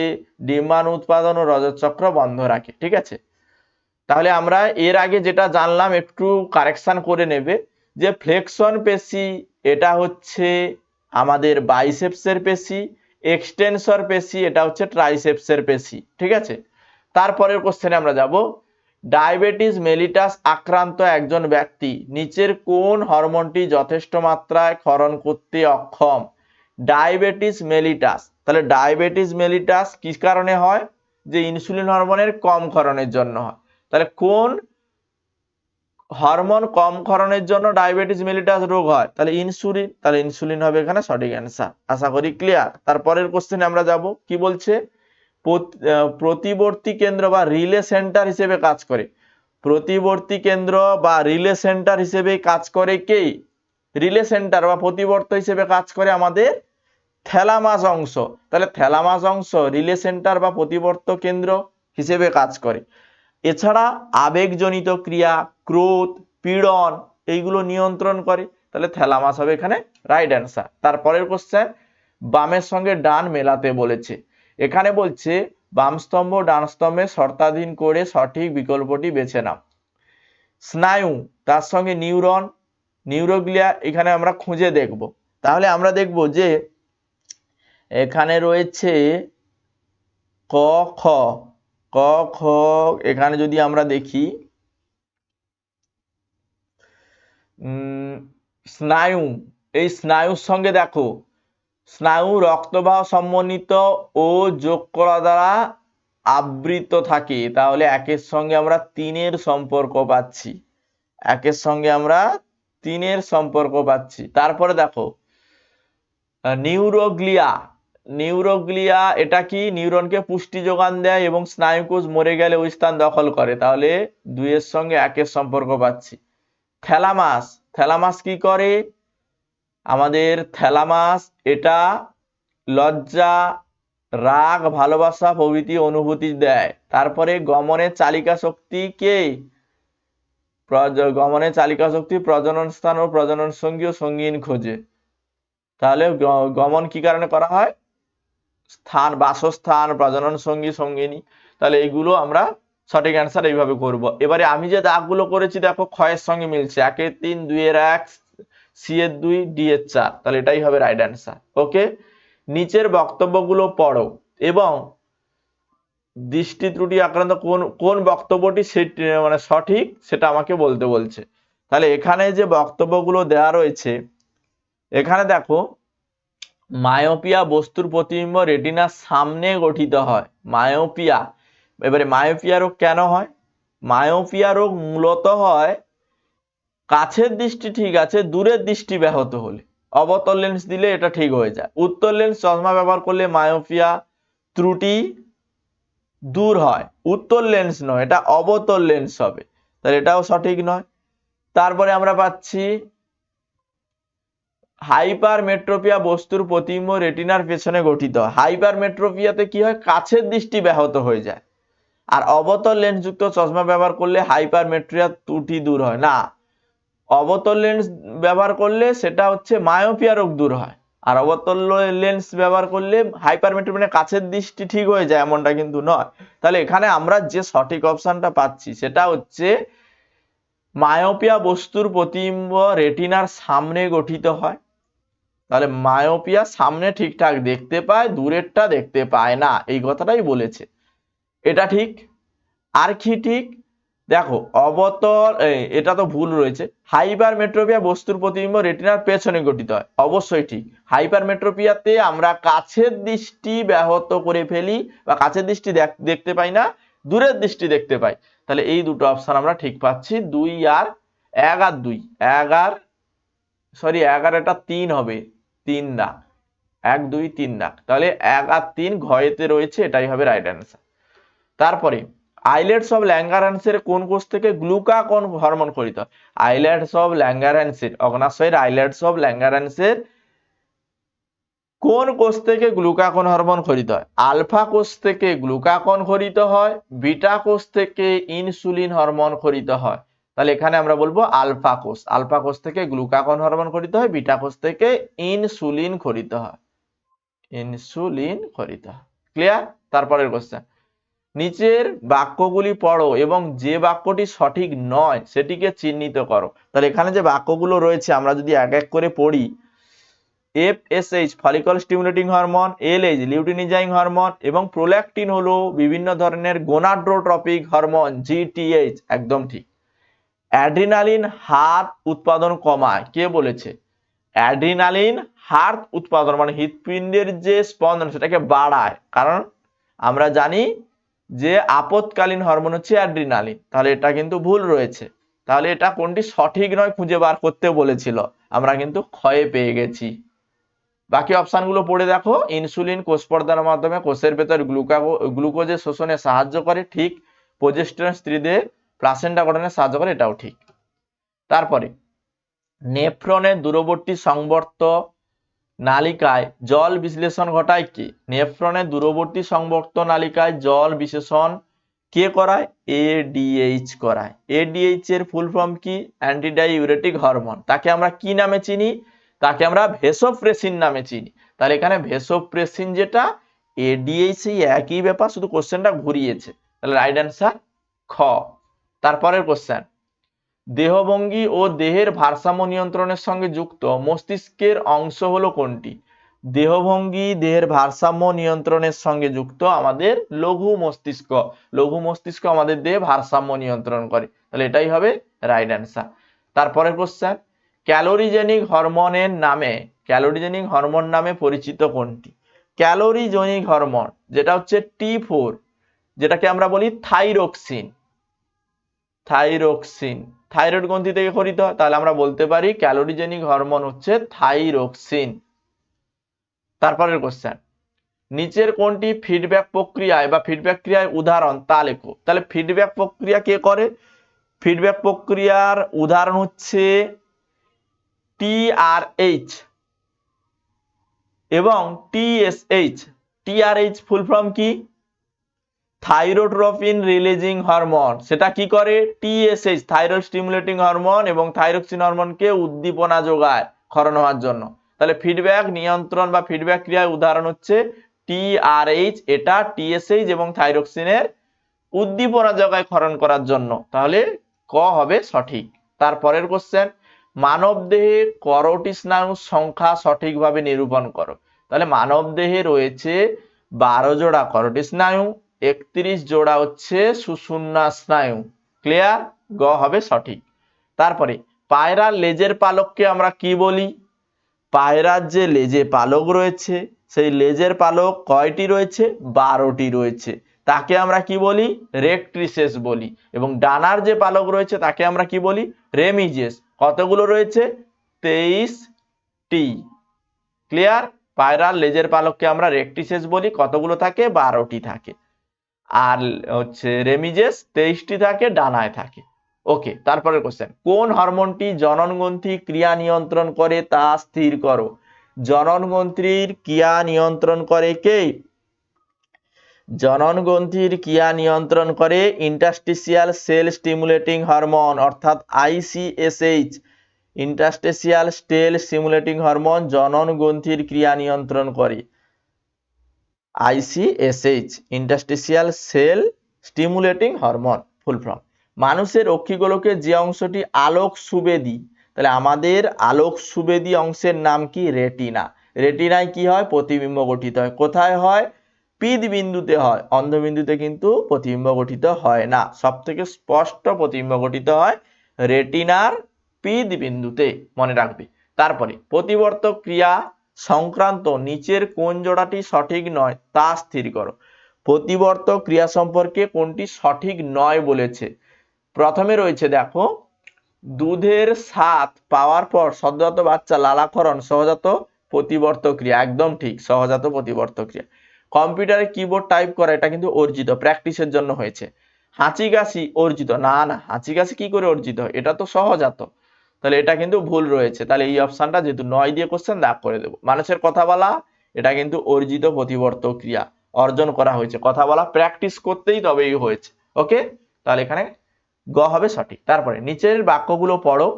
S1: ডিম্বাণু উৎপাদন ও রজত চক্র বন্ধ রাখে। ঠিক আছে, তাহলে আমরা এর আগে যেটা জানলাম একটু কারেকশন করে নেবে, যে ফ্লেক্সন পেশি এটা হচ্ছে আমাদের বাইসেপসের পেশি, এক্সটেনসর পেশি এটা হচ্ছে ট্রাইসেপসের পেশি। ঠিক আছে, তারপরের কোশ্চেনে আমরা যাব, ডায়াবেটিস মেলিটাস আক্রান্ত একজন ব্যক্তি নিচের কোন হরমোনটি যথেষ্ট মাত্রায় ক্ষরণ করতে অক্ষম? ডায়াবেটিস মেলিটাস, তাহলে ডায়াবেটিস মেলিটাস কি কারণে হয়? যে ইনসুলিন হরমোনের কম ক্ষরণের জন্য হয়। তাহলে কোন হরমোন কম ক্ষরণের জন্য ডায়াবেটিস মেলিটাস রোগ হয়? তাহলে ইনসুলিন, তাহলে ইনসুলিন হবে এখানে সঠিক অ্যান্সার। আশা করি ক্লিয়ার। তারপরের কোশ্চেনে আমরা যাব, কি বলছে, প্রতিবর্তী কেন্দ্র বা রিলে সেন্টার হিসেবে কাজ করে। প্রতিবর্তী কেন্দ্র বা রিলে সেন্টার হিসেবে কাজ করে কে? রিলে সেন্টার বা প্রতিবর্ত হিসেবে কাজ করে আমাদের থ্যালামাস অংশ। তাহলে থ্যালামাস অংশ রিলে সেন্টার বা প্রতিবর্ত কেন্দ্র হিসেবে কাজ করে। এছাড়া আবেগজনিত ক্রিয়া, ক্রোধ, পীড়ন এইগুলো নিয়ন্ত্রণ করে। তাহলে থ্যালামাস হবে এখানে রাইট অ্যান্সার। তারপরের কোশ্চেন, বামের সঙ্গে ডান মেলাতে বলেছে। এখানে বলছে বাম স্তম্ভ ডান স্তম্ভে শর্তাধীন করে সঠিক বিকল্পটি বেছে নাও। স্নায়ু, তার সঙ্গে নিউরন, নিউরোগ্লিয়া এখানে আমরা খুঁজে দেখব। তাহলে আমরা দেখব যে এখানে রয়েছে ক খ, ক খ, এখানে যদি আমরা দেখি স্নায়ু, এই স্নায়ুর সঙ্গে দেখো স্নায়ু রক্তবাহ সমন্বিত ও যোগ করা দ্বারা আবৃত থাকে। তাহলে একের সঙ্গে আমরা তিনের সম্পর্ক পাচ্ছি, একের সঙ্গে আমরা তিনের সম্পর্ক পাচ্ছি। তারপরে দেখো নিউরোগ্লিয়া, নিউরোগ্লিয়া এটা কি? নিউরনকে পুষ্টি যোগান দেয় এবং স্নায়ুকোষ মরে গেলে ওই স্থান দখল করে। তাহলে দুইয়ের সঙ্গে একের সম্পর্ক পাচ্ছি। থ্যালামাস, থ্যালামাস কি করে? আমাদের থ্যালামাস এটা লজ্জা, রাগ, ভালোবাসা প্রভৃতি অনুভূতি দেয়। তারপরে গমনের চালিকা শক্তি কে? গমনের চালিকা শক্তি প্রজনন স্থান ও প্রজনন সঙ্গী ও সঙ্গীন খোঁজে। তাহলে গমন কি কারণে করা হয়? স্থান, বাসস্থান, প্রজনন সঙ্গী, সঙ্গিনী। তাহলে এইগুলো আমরা সঠিক অ্যান্সার এইভাবে করব। এবারে আমি যে দাগগুলো করেছি দেখো ক্ষয়ের সঙ্গে মিলছে, 1 এর 3, 2 এর 1, সি এর 2, ডি এর 4। তাহলে এটাই হবে রাইট অ্যান্সার। ওকে, নিচের বক্তব্যগুলো পড়ো এবং দৃষ্টি ত্রুটি আক্রান্ত কোন কোন বক্তব্যটি মানে সঠিক সেটা আমাকে বলতে বলছে। তাহলে এখানে যে বক্তব্যগুলো দেওয়া রয়েছে, এখানে দেখো মায়োপিয়া বস্তুর প্রতিবিম্ব রেটিনার সামনে গঠিত হয়। মায়োপিয়া, এবারে মায়োপিয়া রোগ কেন হয়? মায়োপিয়া রোগ মূলত হয় কাছের দৃষ্টি ঠিক আছে, দূরের দৃষ্টি ব্যাহত হলে। অবতল লেন্স দিলে এটা ঠিক হয়ে যায়। উত্তল লেন্স চশমা ব্যবহার করলে মায়োপিয়া ত্রুটি দূর হয়। উত্তল লেন্স নয়, এটা অবতল লেন্স হবে, তাহলে এটাও সঠিক নয়। তারপরে আমরা পাচ্ছি হাইপারমেট্রোপিয়া বস্তুর প্রতিবিম্ব রেটিনার পেছনে গঠিত হয়। হাইপারমেট্রোপিয়াতে কি হয়? কাছের দৃষ্টি ব্যাহত হয়ে যায়। আর অবতল লেন্স যুক্ত চশমা ব্যবহার করলে হাইপারমেট্রিয়া ত্রুটি দূর হয় না। অবতল লেন্স ব্যবহার করলে সেটা হচ্ছে মায়োপিয়া রোগ দূর হয়, আর অবতল লেন্স ব্যবহার করলে হাইপারমেট্রিয়া মানে কাছের দৃষ্টি ঠিক হয়ে যায় এমনটা কিন্তু নয়। তাহলে এখানে আমরা যে সঠিক অপশনটা পাচ্ছি সেটা হচ্ছে মায়োপিয়া বস্তুর প্রতিবিম্ব রেটিনার সামনে গঠিত হয়। তাহলে মায়োপিয়া সামনে ঠিকঠাক দেখতে পায়, দূরেরটা দেখতে পায় না, এই কথাটাই বলেছে। এটা ঠিক। আর কি ঠিক? দেখো অবতল, এটা তো ভুল রয়েছে। হাইপারমেট্রোপিয়া বস্তুর প্রতিবিম্ব রেটিনার পেছনে গঠিত হয়, অবশ্যই ঠিক। হাইপারমেট্রোপিয়াতে আমরা কাছের দৃষ্টি ব্যাহত করে ফেলি বা কাছের দৃষ্টি দেখতে পাই না, দূরের দৃষ্টি দেখতে পাই। তাহলে এই দুটো অপশন আমরা ঠিক পাচ্ছি, 2 আর 1 আর 2, 1 আর সরি 1 আর এটা 3 হবে, 3 না, 1 2 3 না, তাহলে 1 আর 3 ঘয়েতে রয়েছে, এটাই হবে রাইট অ্যান্সার। তারপরে আইলেটস অফ ল্যাঙ্গারহ্যান্সের কোন কোষ থেকে গ্লুকাগন হরমোন খরিত হয়? আইলেটস অফ ল্যাঙ্গারহ্যান্সের, অগ্নাশয়ের আইলেটস অফ ল্যাঙ্গারহ্যান্সের কোন কোষ থেকে গ্লুকাগন হরমোন খরিত হয়? আলফা কোষ থেকে গ্লুকাগন খরিত হয়, বিটা কোষ থেকে ইনসুলিন হরমোন খরিত হয়। তাহলে এখানে আমরা বলবো আলফা কোষ, আলফা কোষ থেকে গ্লুকাগন হরমোন খরিত হয়, বিটা কোষ থেকে ইনসুলিন খরিত হয়। ইনসুলিন খরিত। ক্লিয়ার? তারপরের কোশ্চেন, নিচের বাক্যগুলি পড়ো এবং যে বাক্যটি সঠিক নয় সেটিকে চিহ্নিত করো। তাহলে এখানে যে বাক্যগুলো রয়েছে আমরা যদি এক এক করে পড়ি, FSH follicle stimulating hormone, LH luteinising hormone এবং প্রোল্যাকটিন হলো বিভিন্ন ধরনের গোনাড্রোট্রপিক হরমোন, GTH একদম ঠিক। অ্যাড্রিনালিন হার্ট উৎপাদন কমায়, কে বলেছে? অ্যাড্রিনালিন হার্ট উৎপাদন মানে হৃৎপিণ্ডের যে স্পন্দন সেটাকে বাড়ায়, কারণ আমরা জানি যে আপদকালীন হরমোন হচ্ছে অ্যাড্রিনালিন। তাহলে এটা কিন্তু ভুল রয়েছে। তাহলে এটা কোনটি সঠিক নয় খুঁজে বার করতে বলেছিল, আমরা কিন্তু ক্ষয়ে পেয়ে গেছি। বাকি অপশনগুলো পড়ে দেখো। ইনসুলিন কোষ পর্দার মাধ্যমে কোষের ভেতর গ্লুকোজের শোষণে সাহায্য করে, ঠিক। প্রোজেস্টেরন স্ত্রীদের প্লাসেন্টা গঠনে সাহায্য করে, এটাও ঠিক। তারপরে নেফ্রনের দূরবর্তী সংবর্ত নালিকায় জল বিশ্লেষণ ঘটায় কি? নেফ্রনের দূরবর্তী সংবর্ত নালিকায় জল বিশ্লেষণ কে করায়? ADH করায়। ADH এর ফুল ফর্ম কি? Antidiuretic hormone. তাকে আমরা কি নামে চিনি? তাকে আমরা ভেসোপ্রেসিন নামে চিনি। তাহলে এখানে ভেসোপ্রেসিন যেটা, ADH এই একই ব্যাপার, শুধু কোশ্চেনটা ঘুরিয়েছে। তাহলে রাইট অ্যান্সার খ। তারপরের কোশ্চেন, দেহভঙ্গি ও দেহের ভারসাম্য নিয়ন্ত্রণের সঙ্গে যুক্ত মস্তিষ্কের অংশ হলো কোনটি? দেহভঙ্গি দেহের ভারসাম্য নিয়ন্ত্রণের সঙ্গে যুক্ত আমাদের লঘু মস্তিষ্ক। লঘু মস্তিষ্ক আমাদের দেহে ভারসাম্য নিয়ন্ত্রণ করে, তাহলে এটাই হবে রাইট অ্যান্সার। তারপরের কোশ্চেন, ক্যালোরিজেনিক হরমোনের নামে ক্যালোরিজেনিক হরমোন নামে পরিচিত কোনটি? ক্যালোরিজেনিক হরমোন যেটা হচ্ছে T4, যেটাকে আমরা বলি থাইরক্সিন। থাইরক্সিন থাইরয়েড গ্রন্থি থেকে খরিত হয়, তাহলে আমরা বলতে পারি ক্যালোরিজেনিক হরমোন হচ্ছে থাইরক্সিন। তারপরের কোশ্চেন, নিচের কোনটি ফিডব্যাক প্রক্রিয়ায় বা ফিডব্যাক ক্রিয়ায় উদাহরণ তা লেখো। তাহলে ফিডব্যাক প্রক্রিয়া কে করে? ফিডব্যাক প্রক্রিয়ার উদাহরণ হচ্ছে TRH এবং TSH। TRH ফুল ফর্ম কি? Thyrotropin releasing hormone. সেটা কি করে? TSH থাইরয়েড স্টিমুলেটিং হরমোন এবং থাইরক্সিন হরমোনকে উদ্দীপনা যোগায় ক্ষরণ হওয়ার জন্য। তাহলে ফিডব্যাক নিয়ন্ত্রণ বা ফিডব্যাক ক্রিয়ার উদাহরণ হচ্ছে TRH, এটা TSH এবং থাইরক্সিনের উদ্দীপনা যোগায় ক্ষরণ করার জন্য। তাহলে ক হবে সঠিক। তারপরের কোশ্চেন, মানব দেহে করোটি স্নায়ুর সংখ্যা সঠিকভাবে নিরূপণ করো। তাহলে মানব দেহে রয়েছে 12 জোড়া করোটি স্নায়ু, 31 জোড়া হচ্ছে সুষুম্না স্নায়ু। ক্লিয়ার? গ হবে সঠিক। তারপরে পায়রার লেজের পালককে আমরা কি বলি? পায়রার যে লেজে পালক রয়েছে সেই লেজের পালক কয়টি রয়েছে? 12টি রয়েছে। তাকে আমরা কি বলি? রেক্ট্রিসেস বলি। এবং ডানার যে পালক রয়েছে তাকে আমরা কি বলি? রেমিজেস। কতগুলো রয়েছে? 23টি। ক্লিয়ার? পায়রার লেজের পালককে আমরা রেক্ট্রিসেস বলি, কতগুলো থাকে? 12টি থাকে। আর হচ্ছে রেমিজেস 23টি থাকে, ডানায় থাকে। ওকে, তারপরের কোশ্চেন, কোন হরমোনটি জননগ্রন্থি ক্রিয়া নিয়ন্ত্রণ করে তা স্থির করো। জননগ্রন্থির ক্রিয়া নিয়ন্ত্রণ করে কে? জননগ্রন্থির ক্রিয়া নিয়ন্ত্রণ করে ইন্টারস্টিসিয়াল সেল স্টিমুলেটিং হরমোন অর্থাৎ ICSH। Interstitial cell stimulating hormone জননগ্রন্থির ক্রিয়া নিয়ন্ত্রণ করে। ICSH interstitial cell stimulating hormone full form. মানুষের অক্ষিগোলকে যে অংশটি আলোক সুবেদী, তাহলে আমাদের আলোক সুবেদী অংশের নাম কি? রেটিনা। রেটিনায় কি হয়? প্রতিবিম্ব গঠিত হয়। কোথায় হয়? পিদ বিন্দুতে হয়, অন্ধবিন্দুতে কিন্তু প্রতিবিম্ব গঠিত হয় না। সব থেকে স্পষ্ট প্রতিবিম্ব গঠিত হয় রেটিনার পিদ বিন্দুতে, মনে রাখবে। তারপরে প্রতিবর্তক ক্রিয়া সংক্রান্ত নিচের কোন জোড়াটি সঠিক নয় তা স্থির করো। প্রতিবর্তক ক্রিয়া সম্পর্কে কোনটি সঠিক নয় বলেছে? প্রথমে রয়েছে দেখো, দুধের স্বাদ পাওয়ার পর সদ্যজাত বাচ্চা লালাকরণ সহজাত প্রতিবর্তক ক্রিয়া, একদম ঠিক, সহজাত প্রতিবর্তক ক্রিয়া। কম্পিউটারে কিবোর্ড টাইপ করা এটা কিন্তু অর্জিত, প্র্যাকটিসের জন্য হয়েছে। হাঁচি কাশি অর্জিত না, না, হাঁচি কাশি কি করে অর্জিত হয়? এটা তো সহজাত। তাহলে এটা কিন্তু ভুল রয়েছে। তাহলে এই অপশনটা যেহেতু 9 দিয়ে কোশ্চেন, দাগ করে দেবো। মানুষের কথা বলা এটা কিন্তু অর্জিত প্রতিবর্তক ক্রিয়া, অর্জন করা হয়েছে। কথা বলা প্র্যাকটিস করতেই তবেই হয়েছে। ওকে, তাহলে এখানে গ হবে সঠিক। তারপরে নিচের বাক্যগুলো পড়ো।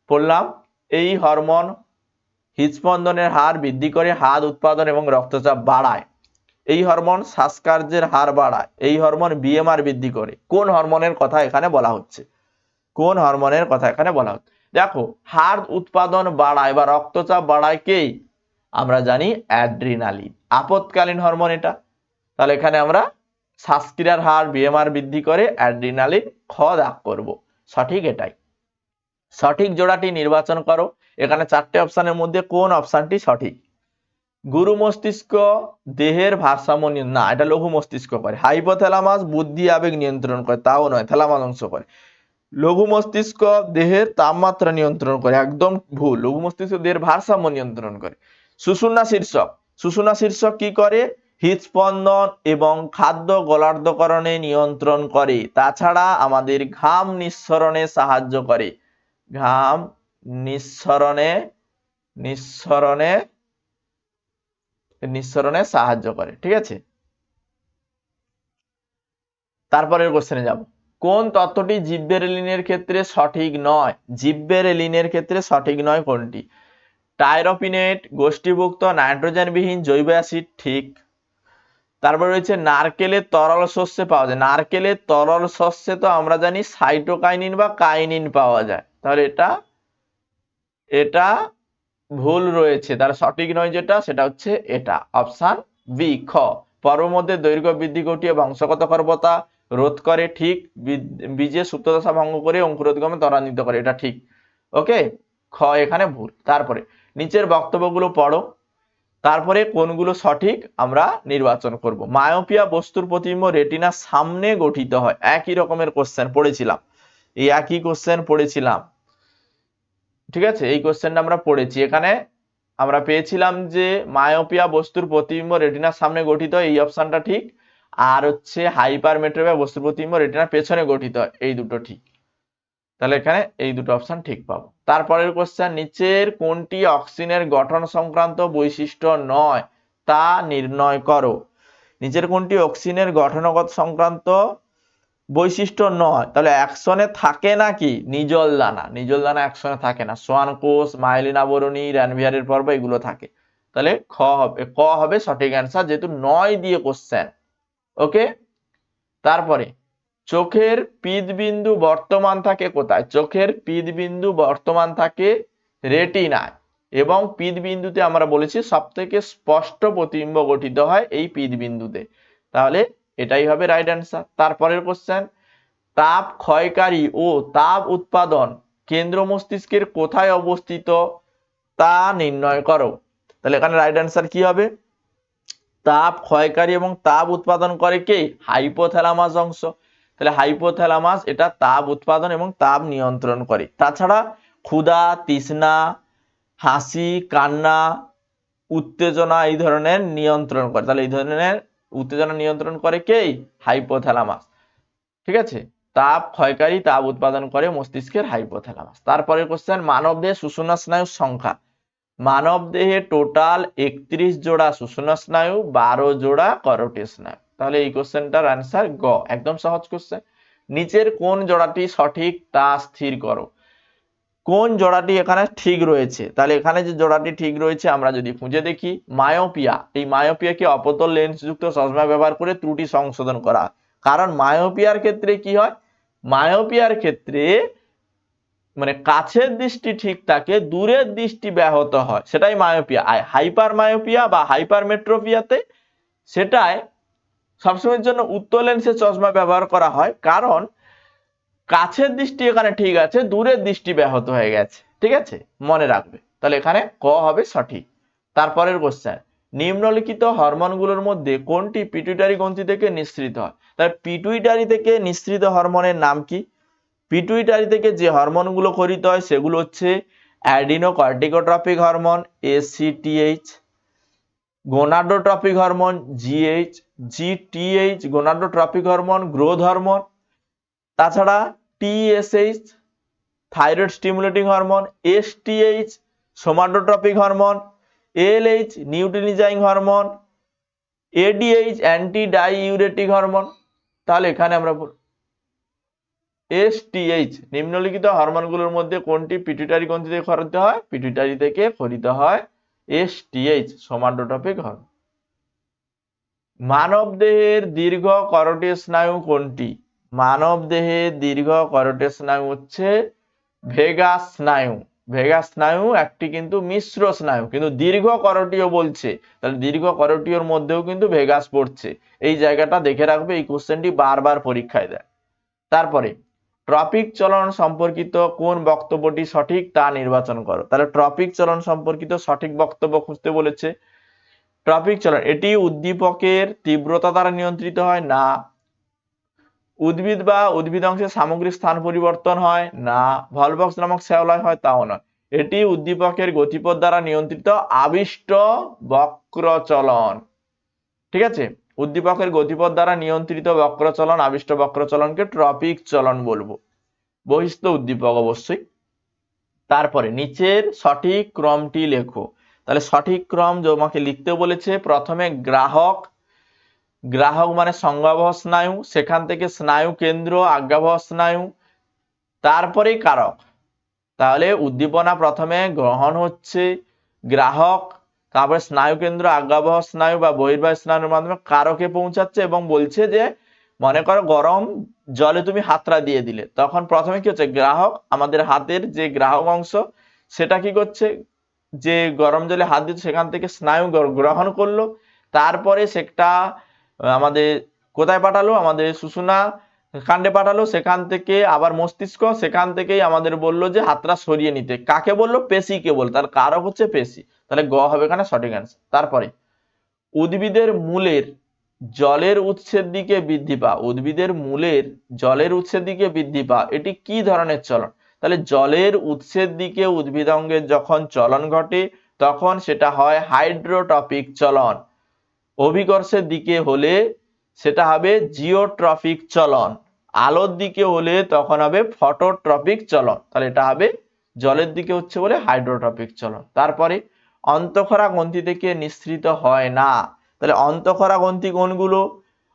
S1: পড়লাম, এই হরমোন হৃদস্পন্দনের হার বৃদ্ধি করে, হাত উৎপাদন এবং রক্তচাপ বাড়ায়। এই হরমোন শ্বাসকার্যের হার বাড়ায়। এই হরমোন বিএমআর বৃদ্ধি করে। কোন হরমোনের কথা এখানে বলা হচ্ছে? কোন হরমোনের কথা এখানে বলা হচ্ছে? দেখো, হার্ট উৎপাদন বাড়ায় বা রক্তচাপ বাড়ায় কে? আমরা জানি অ্যাড্রিনালিন, আপদকালীন হরমোন এটা। তাহলে এখানে আমরা শ্বাসক্রিয়ার হার বিএমআর বৃদ্ধি করে, অ্যাড্রিনালিন, খ দাগ করব। সঠিক এটাই। সঠিক জোড়াটি নির্বাচন করো। এখানে 4টে অপশনের মধ্যে কোন অপশনটি সঠিক? গুরু মস্তিষ্ক দেহের ভারসাম্য না, এটা লঘু মস্তিষ্ক করে। হাইপোথ্যালামাস বুদ্ধি আবেগ নিয়ন্ত্রণ করে, তাও নয়, থ্যালামাস অংশ করে। লঘু মস্তিষ্ক দেহের তাপমাত্রা নিয়ন্ত্রণ করে, একদম ভুল। লঘু মস্তিষ্ক দেহের ভারসাম্য নিয়ন্ত্রণ করে। সুষুম্না শীর্ষক, সুষুম্না শীর্ষক কি করে? হৃদস্পন্দন এবং খাদ্য গলার্ধকরণে নিয়ন্ত্রণ করে। তাছাড়া আমাদের ঘাম নিঃসরণে সাহায্য করে। ঘাম নিঃসরণে নিঃসরণে নিঃসরণে সাহায্য করে। ঠিক আছে, তারপরের কোশ্চেনে যাব। কোন তত্ত্বটি জিববেরেলিনের ক্ষেত্রে সঠিক নয়? জিববেরেলিনের ক্ষেত্রে সঠিক নয় কোনটি? টাইরোপিনেট, গোষ্ঠীভুক্ত নাইট্রোজেনবিহীন জৈব অ্যাসিড, ঠিক। তারপরে রয়েছে নারকেলের তরল শস্যে পাওয়া যায়। নারকেলের তরল শস্যে তো আমরা জানি সাইটোকাইনিন বা কাইনিন পাওয়া যায়, তাহলে এটা ভুল রয়েছে। তার সঠিক নয় যেটা, সেটা হচ্ছে এটা, অপশন বি, খ। পর্বের মধ্যে দৈর্ঘ্য বৃদ্ধি ঘটিয়ে বংশগত খর্বতা রোধ করে, ঠিক। বীজের সুপ্তদশা ভঙ্গ করে অঙ্কুরোদ্গমে ত্বরান্বিত করে, এটা ঠিক। ওকে, খ এখানে ভুল। তারপরে নিচের বক্তব্যগুলো পড়ো, তারপরে কোনগুলো সঠিক আমরা নির্বাচন করব। মায়োপিয়া বস্তুর প্রতিবিম্ব রেটিনার সামনে গঠিত হয়। একই রকমের কোশ্চেন পড়েছিলাম, এই একই কোশ্চেন পড়েছিলাম। ঠিক আছে, এই কোশ্চেনটা আমরা পড়েছি। এখানে আমরা পেয়েছিলাম যে মায়োপিয়া বস্তুর প্রতিবিম্ব রেটিনার সামনে গঠিত হয়, এই অপশনটা ঠিক। আর হচ্ছে হাইপারমেট্রোপিয়া বস্তুর প্রতিবিম্ব রেটিনার পেছনে গঠিত হয়, এই দুটো ঠিক। তাহলে এখানে এই দুটো অপশন ঠিক পাবো। তারপরের কোশ্চেন, নিচের কোনটি অক্সিনের গঠন সংক্রান্ত বৈশিষ্ট্য নয় তা নির্ণয় করো। নিচের কোনটি অক্সিনের গঠনগত সংক্রান্ত বৈশিষ্ট্য নয়? তাহলে অ্যাকশনে থাকে নাকি? নিজল দানা, নিজল দানা অ্যাকশনে থাকে না। সোয়ান কোষ, মাইলিন আবরণী, র্যানভিয়ারের পর্ব, এগুলো থাকে। তাহলে খ হবে, ক হবে সঠিক অ্যান্সার, যেহেতু 9 দিয়ে কোশ্চেন। ওকে, তারপরে চোখের পিদবিন্দু বর্তমান থাকে কোথায়? চোখের পিদবিন্দু বর্তমান থাকে রেটিনায়, এবং পিদবিন্দুতে আমরা বলেছি সবথেকে স্পষ্ট প্রতিবিম্ব গঠিত হয় এই পিদবিন্দুতে। তাহলে এটাই হবে রাইট অ্যান্সার। তারপরের কোশ্চেন, তাপ ক্ষয়কারী ও তাপ উৎপাদন কেন্দ্র মস্তিষ্কের কোথায় অবস্থিত তা নির্ণয় করো। তাহলে এখানে রাইট অ্যান্সার কি হবে? তাপ ক্ষয়কারী এবং তাপ উৎপাদন করে কে? হাইপোথ্যালামাস অংশ। তাহলে হাইপোথ্যালামাস এটা তাপ উৎপাদন এবং তাপ নিয়ন্ত্রণ করে। তাছাড়া ক্ষুধা, তৃষ্ণা, হাসি, কান্না, উত্তেজনা এই ধরনের নিয়ন্ত্রণ করে। তাহলে এই ধরনের উত্তেজনা নিয়ন্ত্রণ করে কে? হাইপোথ্যালামাস। ঠিক আছে, তাপ ক্ষয়কারী, তাপ উৎপাদন করে মস্তিষ্কের হাইপোথ্যালামাস। তারপরে কোশ্চেন, মানব দেহে সুষুম্না স্নায়ুর সংখ্যা। মানব দেহে টোটাল 31 জোড়া সুষুম্না স্নায়ু, 12 জোড়া করোটি স্নায়ু। তাহলে এই কোশ্চেনটার অ্যান্সার গ, একদম সহজ কোশ্চেন। নিচের কোন জোড়াটি সঠিক তা স্থির করো। কোন জোড়াটি এখানে ঠিক রয়েছে? তাহলে এখানে যে জোড়াটি ঠিক রয়েছে আমরা যদি খুঁজে দেখি, মায়োপিয়া, এই মায়োপিয়াকে অপতল লেন্স যুক্ত চশমা ব্যবহার করে ত্রুটি সংশোধন করা। কারণ মায়োপিয়ার ক্ষেত্রে কি হয়? মায়োপিয়ার ক্ষেত্রে মানে কাছের দৃষ্টি ঠিক থাকে, দূরের দৃষ্টি ব্যাহত হয়, সেটাই মায়োপিয়া। আর হাইপার মায়োপিয়া বা হাইপারমেট্রোপিয়াতে সেটাই সবসময়ের জন্য উত্তল লেন্সের চশমা ব্যবহার করা হয়, কারণ কাছের দৃষ্টি এখানে ঠিক আছে, দূরের দৃষ্টি ব্যাহত হয়ে গেছে। ঠিক আছে, মনে রাখবে। তাহলে এখানে ক হবে সঠিক। তারপরের কোশ্চেন, নিম্নলিখিত হরমোনগুলোর মধ্যে কোনটি পিটুইটারি গ্রন্থি থেকে নিঃসৃত হয়? তাহলে পিটুইটারি থেকে নিঃসৃত হরমোনের নাম কি? পিটুইটারি থেকে যে হরমোনগুলো খরিত হয় সেগুলো হচ্ছে adrenocorticotropic hormone ACTH, gonadotropic hormone GH, GTH gonadotropic hormone growth hormone, তাছাড়া TSH thyroid stimulating hormone, STH somatotropic hormone, LH luteinising hormone, ADH antidiuretic hormone. তাহলে এখানে আমরা এসটিএইচ নিম্নলিখিত হরমোনগুলোর মধ্যে কোনটি পিটুইটারি গ্রন্থি থেকে ক্ষরিত হয়? পিটুইটারি থেকে ক্ষরিত হয় এসটিএইচ সোমাটোট্রপিক হরমোন। মানব দেহের দীর্ঘ করোটি স্নায়ু কোনটি? মানব দেহের দীর্ঘ করোটি স্নায়ু হচ্ছে ভেগাস স্নায়ু। ভেগাস স্নায়ু একটি কিন্তু মিশ্র স্নায়ু, কিন্তু দীর্ঘ করোটিও বলছে, তাহলে দীর্ঘ করোটিওর মধ্যেও কিন্তু ভেগাস পড়ছে। এই জায়গাটা দেখে রাখবে, এই কোশ্চেনটি বারবার পরীক্ষায় দেয়। তারপরে ট্রপিক চলন সম্পর্কিত কোন বক্তব্যটি সঠিক তা নির্বাচন করো। তাহলে ট্রপিক চলন সম্পর্কিত সঠিক বক্তব্য খুঁজতে বলেছে। ট্রপিক চলন এটি উদ্দীপকের তীব্রতা দ্বারা নিয়ন্ত্রিত হয় না। উদ্ভিদ বা উদ্ভিদাংশের সামগ্রিক স্থান পরিবর্তন হয় না। ভলভক্স নামক শ্যাওলায় হয় তাও নয়। এটি উদ্দীপকের গতিপথ দ্বারা নিয়ন্ত্রিত আবিষ্ট বক্র চলন। ঠিক আছে, উদ্দীপকের গতিপথ দ্বারা নিয়ন্ত্রিত বক্র চলন, আবিষ্ট বক্র চলনকে ট্রপিক চলন বলবো। বহিস্থ উদ্দীপক অবশ্যই। তারপরে নিচের সঠিক ক্রমটি লেখো। তাহলে সঠিক ক্রম তোমাকে লিখতে বলেছে, প্রথমে গ্রাহক, গ্রাহক মানে সংজ্ঞাবহ স্নায়ু, সেখান থেকে স্নায়ু কেন্দ্র আজ্ঞাবহ স্নায়ু, তারপরে কারক। তাহলে উদ্দীপনা প্রথমে গ্রহণ হচ্ছে গ্রাহক, তারপরে স্নায়ু কেন্দ্র আজ্ঞাবহ স্নায়ু বা বহির্বাহী স্নায়ুর মাধ্যমে কারকে পৌঁছাচ্ছে এবং বলছে যে মনে করো গরম জলে তুমি হাতটা দিয়ে দিলে, তখন প্রথমে কি হচ্ছে গ্রাহক, আমাদের হাতের যে গ্রাহক অংশ সেটা কি করছে, যে গরম জলে হাত দিচ্ছে সেখান থেকে স্নায়ু গ্রহণ করলো, তারপরে সেটা আমাদের কোথায় পাঠালো, আমাদের সুষুম্না কাণ্ডে পাঠালো, সেখান থেকে আবার মস্তিষ্ক, সেখান থেকেই আমাদের বললো যে হাতটা সরিয়ে নিতে। কাকে বললো? পেশিকে বললো। তার কারক হচ্ছে পেশি। তাহলে গ হবে এখানে সঠিক অ্যান্সার। তারপরে উদ্ভিদের মূলের জলের উৎসের দিকে বৃদ্ধি পাওয়া, উদ্ভিদের মূলের জলের উৎসের দিকে বৃদ্ধি পাওয়া এটি কি ধরনের চলন? তাহলে জলের উৎসের দিকে উদ্ভিদাঙ্গের যখন চলন ঘটে তখন সেটা হয় হাইড্রোট্রপিক চলন। অভিকর্ষের দিকে হলে সেটা হবে জিওট্রপিক চলন। আলোর দিকে হলে তখন হবে ফটোট্রপিক চলন। তাহলে এটা হবে জলের দিকে হচ্ছে বলে হাইড্রোট্রপিক চলন। তারপরে অন্তঃক্ষরা গ্রন্থি থেকে নিঃসৃত হয় না। তাহলে অন্তঃক্ষরা গ্রন্থি কোনগুলো?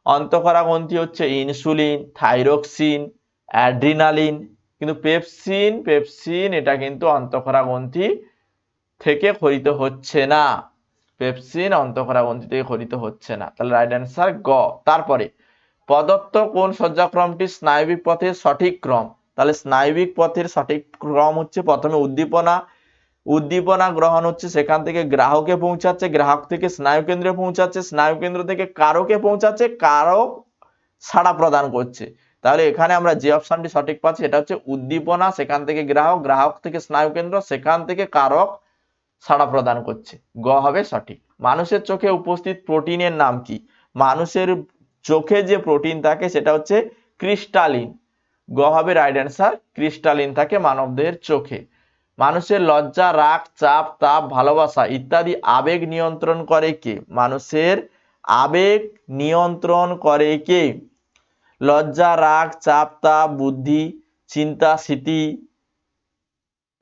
S1: অন্তঃক্ষরা গ্রন্থি হচ্ছে ইনসুলিন, থাইরক্সিন, অ্যাড্রিনালিন, কিন্তু পেপসিন, পেপসিন এটা কিন্তু অন্তঃক্ষরা গ্রন্থি থেকে ক্ষরিত হচ্ছে না। পেপসিন অন্তঃক্ষরা গ্রন্থি থেকে ক্ষরিত হচ্ছে না। তাহলে রাইট অ্যান্সার গ। তারপরে প্রদত্ত কোন সজ্জাক্রমটি স্নায়বিক পথের সঠিক ক্রম? তাহলে স্নায়বিক পথের সঠিক ক্রম হচ্ছে প্রথমে উদ্দীপনা, উদ্দীপনা গ্রহণ হচ্ছে, সেখান থেকে গ্রাহকে পৌঁছাচ্ছে, গ্রাহক থেকে স্নায়ু কেন্দ্রে পৌঁছাচ্ছে, স্নায়ু কেন্দ্র থেকে কারকে পৌঁছাচ্ছে, কারক সাড়া প্রদান করছে। তাহলে এখানে আমরা যে অপশনটি সঠিক পাচ্ছি এটা হচ্ছে উদ্দীপনা, সেখান থেকে গ্রাহক, গ্রাহক থেকে স্নায়ু কেন্দ্র, সেখান থেকে কারক সাড়া প্রদান করছে। গ হবে সঠিক। মানুষের চোখে উপস্থিত প্রোটিনের নাম কি? মানুষের চোখে যে প্রোটিন থাকে সেটা হচ্ছে ক্রিস্টালিন। গ হবে রাইট অ্যান্সার, ক্রিস্টালিন থাকে মানবদেহের চোখে। মানুষের লজ্জা, রাগ, চাপ, তাপ, ভালোবাসা ইত্যাদি আবেগ নিয়ন্ত্রণ করে কে? মানুষের আবেগ নিয়ন্ত্রণ করে কে? লজ্জা, রাগ, চাপ, তাপ, বুদ্ধি, চিন্তা, স্মৃতি,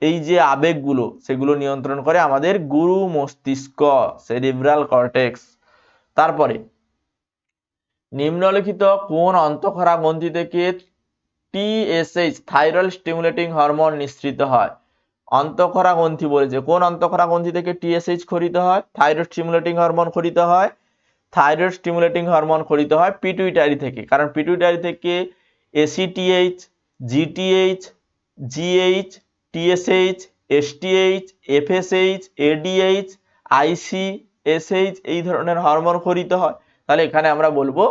S1: এই যে আবেগগুলো সেগুলো নিয়ন্ত্রণ করে আমাদের গুরু মস্তিষ্ক, সেরিব্রাল কর্টেক্স। তারপরে নিম্নলিখিত কোন অন্তঃক্ষরা গ্রন্থি থেকে টিএসএইচ থাইরয়েড স্টিমুলেটিং হরমোন নিঃসৃত হয়? অন্তঃক্ষরা গ্রন্থি বলেছে, কোন অন্তঃক্ষরা গ্রন্থি থেকে টিএসএইচ ক্ষরিত হয়? থাইরয়েড স্টিমুলেটিং হরমোন ক্ষরিত হয়, থাইরয়েড স্টিমুলেটিং হরমোন ক্ষরিত হয় পিটুইটারি থেকে, কারণ পিটুইটারি থেকে ACTH, GTH, GH, TSH, STH, FSH, ADH, ICSH এই ধরনের হরমোন ক্ষরিত হয়। তাহলে এখানে আমরা বলবো